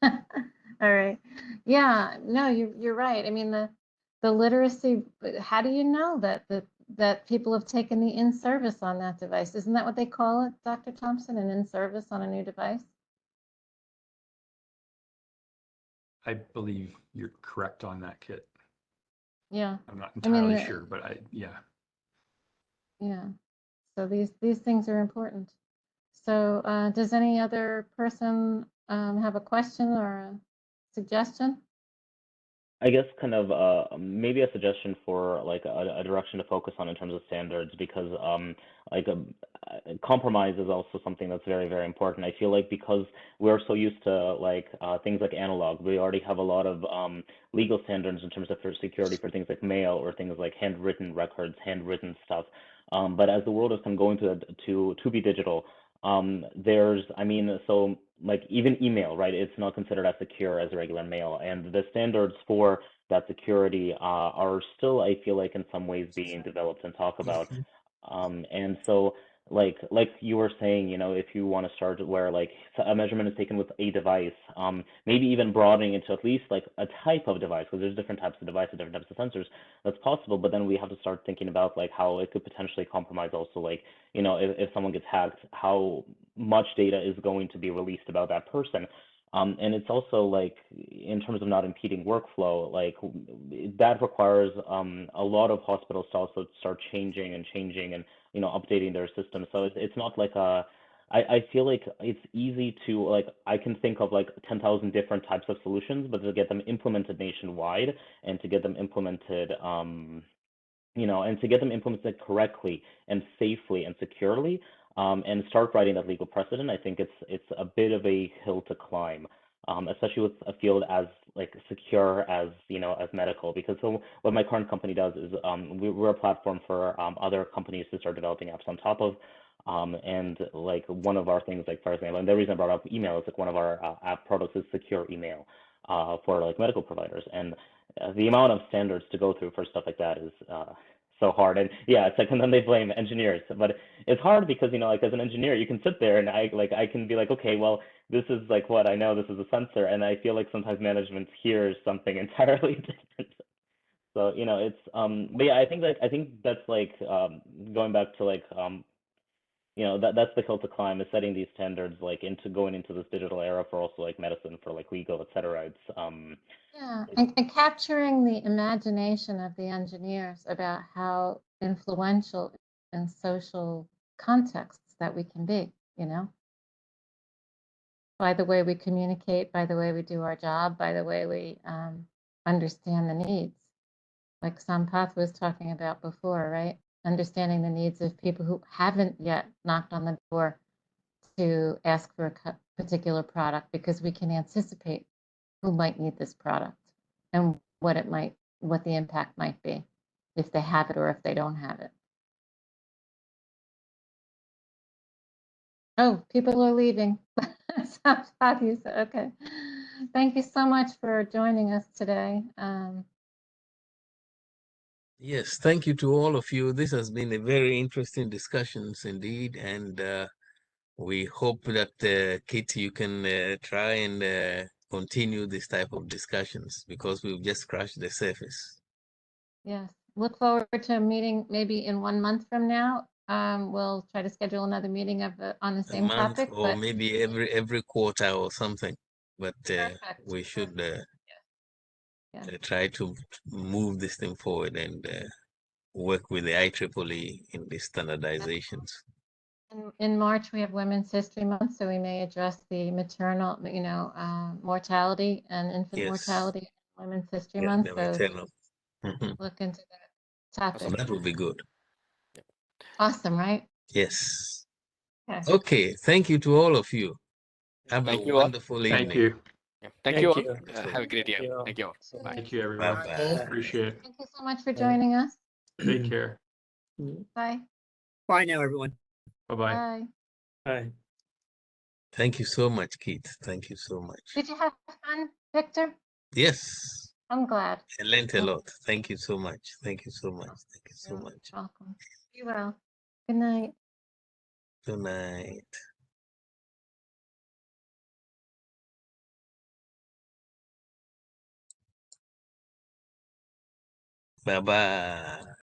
All right. Yeah. No, you're right. I mean, the literacy. How do you know that people have taken the in-service on that device? Isn't that what they call it, Dr. Thompson, an in-service on a new device? I believe you're correct on that, Kit. Yeah. I'm not entirely I mean, sure, but yeah. Yeah. So these things are important. So does any other person have a question or a suggestion? I guess kind of maybe a suggestion for like a direction to focus on in terms of standards, because like compromise is also something that's very, very important. I feel like because we're so used to like things like analog, we already have a lot of legal standards in terms of for security for things like mail or things like handwritten records, handwritten stuff. But as the world is kind of going to be digital, there's, I mean, so like even email, right? It's not considered as secure as regular mail, and the standards for that security are still, I feel like, in some ways being developed and talked about. And so, like you were saying, you know, if you want to start where like a measurement is taken with a device, maybe even broadening into at least like a type of device, because there's different types of devices, different types of sensors. That's possible, but then we have to start thinking about like how it could potentially compromise also, like, you know, if someone gets hacked, how much data is going to be released about that person. And it's also like in terms of not impeding workflow, like that requires a lot of hospitals to also start changing and you know, updating their systems. So it's not like I feel like it's easy to like, I can think of like 10,000 different types of solutions, but to get them implemented nationwide and to get them implemented, you know, and to get them implemented correctly and safely and securely, and start writing that legal precedent, I think it's a bit of a hill to climb, especially with a field as like secure as, you know, as medical. Because so what my current company does is we're a platform for other companies to start developing apps on top of. And like one of our things, like for example, and the reason I brought up email is like one of our app products is secure email for like medical providers. And the amount of standards to go through for stuff like that is so hard. And yeah, it's like, and then they blame engineers, but it's hard because, you know, like as an engineer, you can sit there and I can be like, okay, well, this is like what I know, this is a sensor. And I feel like sometimes management hears something entirely different. So, you know, it's, but yeah, I think that's like, going back to like, you know, that's the hill to climb, is setting these standards like into going into this digital era for also like medicine, for like legal, et cetera. It's, Yeah, and capturing the imagination of the engineers about how influential in social contexts that we can be, you know, by the way we communicate, by the way we do our job, by the way we understand the needs. Like Sampath was talking about before, right? Understanding the needs of people who haven't yet knocked on the door to ask for a particular product, because we can anticipate who might need this product and what the impact might be if they have it or if they don't have it. Oh, people are leaving. Okay. Thank you so much for joining us today. Yes, thank you to all of you. This has been a very interesting discussions indeed, and we hope that Kit, you can try and continue this type of discussions, because we've just scratched the surface. Yes, look forward to a meeting maybe in 1 month from now. We'll try to schedule another meeting on the A same month, topic, or but maybe every quarter or something. But perfect. we should Yeah. try to move this thing forward and work with the IEEE in the standardizations. In March, we have Women's History Month, so we may address the maternal, you know, mortality and infant Yes. mortality in Women's History Yeah, Month. the So maternal. Mhm. look into that topic. So that would be good. Awesome, right? Yes. Okay. Okay. Thank you to all of you. Have Thank a you all. wonderful evening. Thank you. Yeah. Thank you all. Have a great year. you. Thank you all. Bye. Thank you, everyone. Bye-bye. Appreciate it. Thank you so much for joining us. Take care. Bye. Bye now, everyone. Bye-bye. Bye. Bye. Thank you so much, Keith. Thank you so much. Did you have fun, Victor? Yes, I'm glad. I learned a lot. Thank you so much. Thank you so much. Thank you so You're much. welcome. Be well. Good night. Good night. Bye-bye.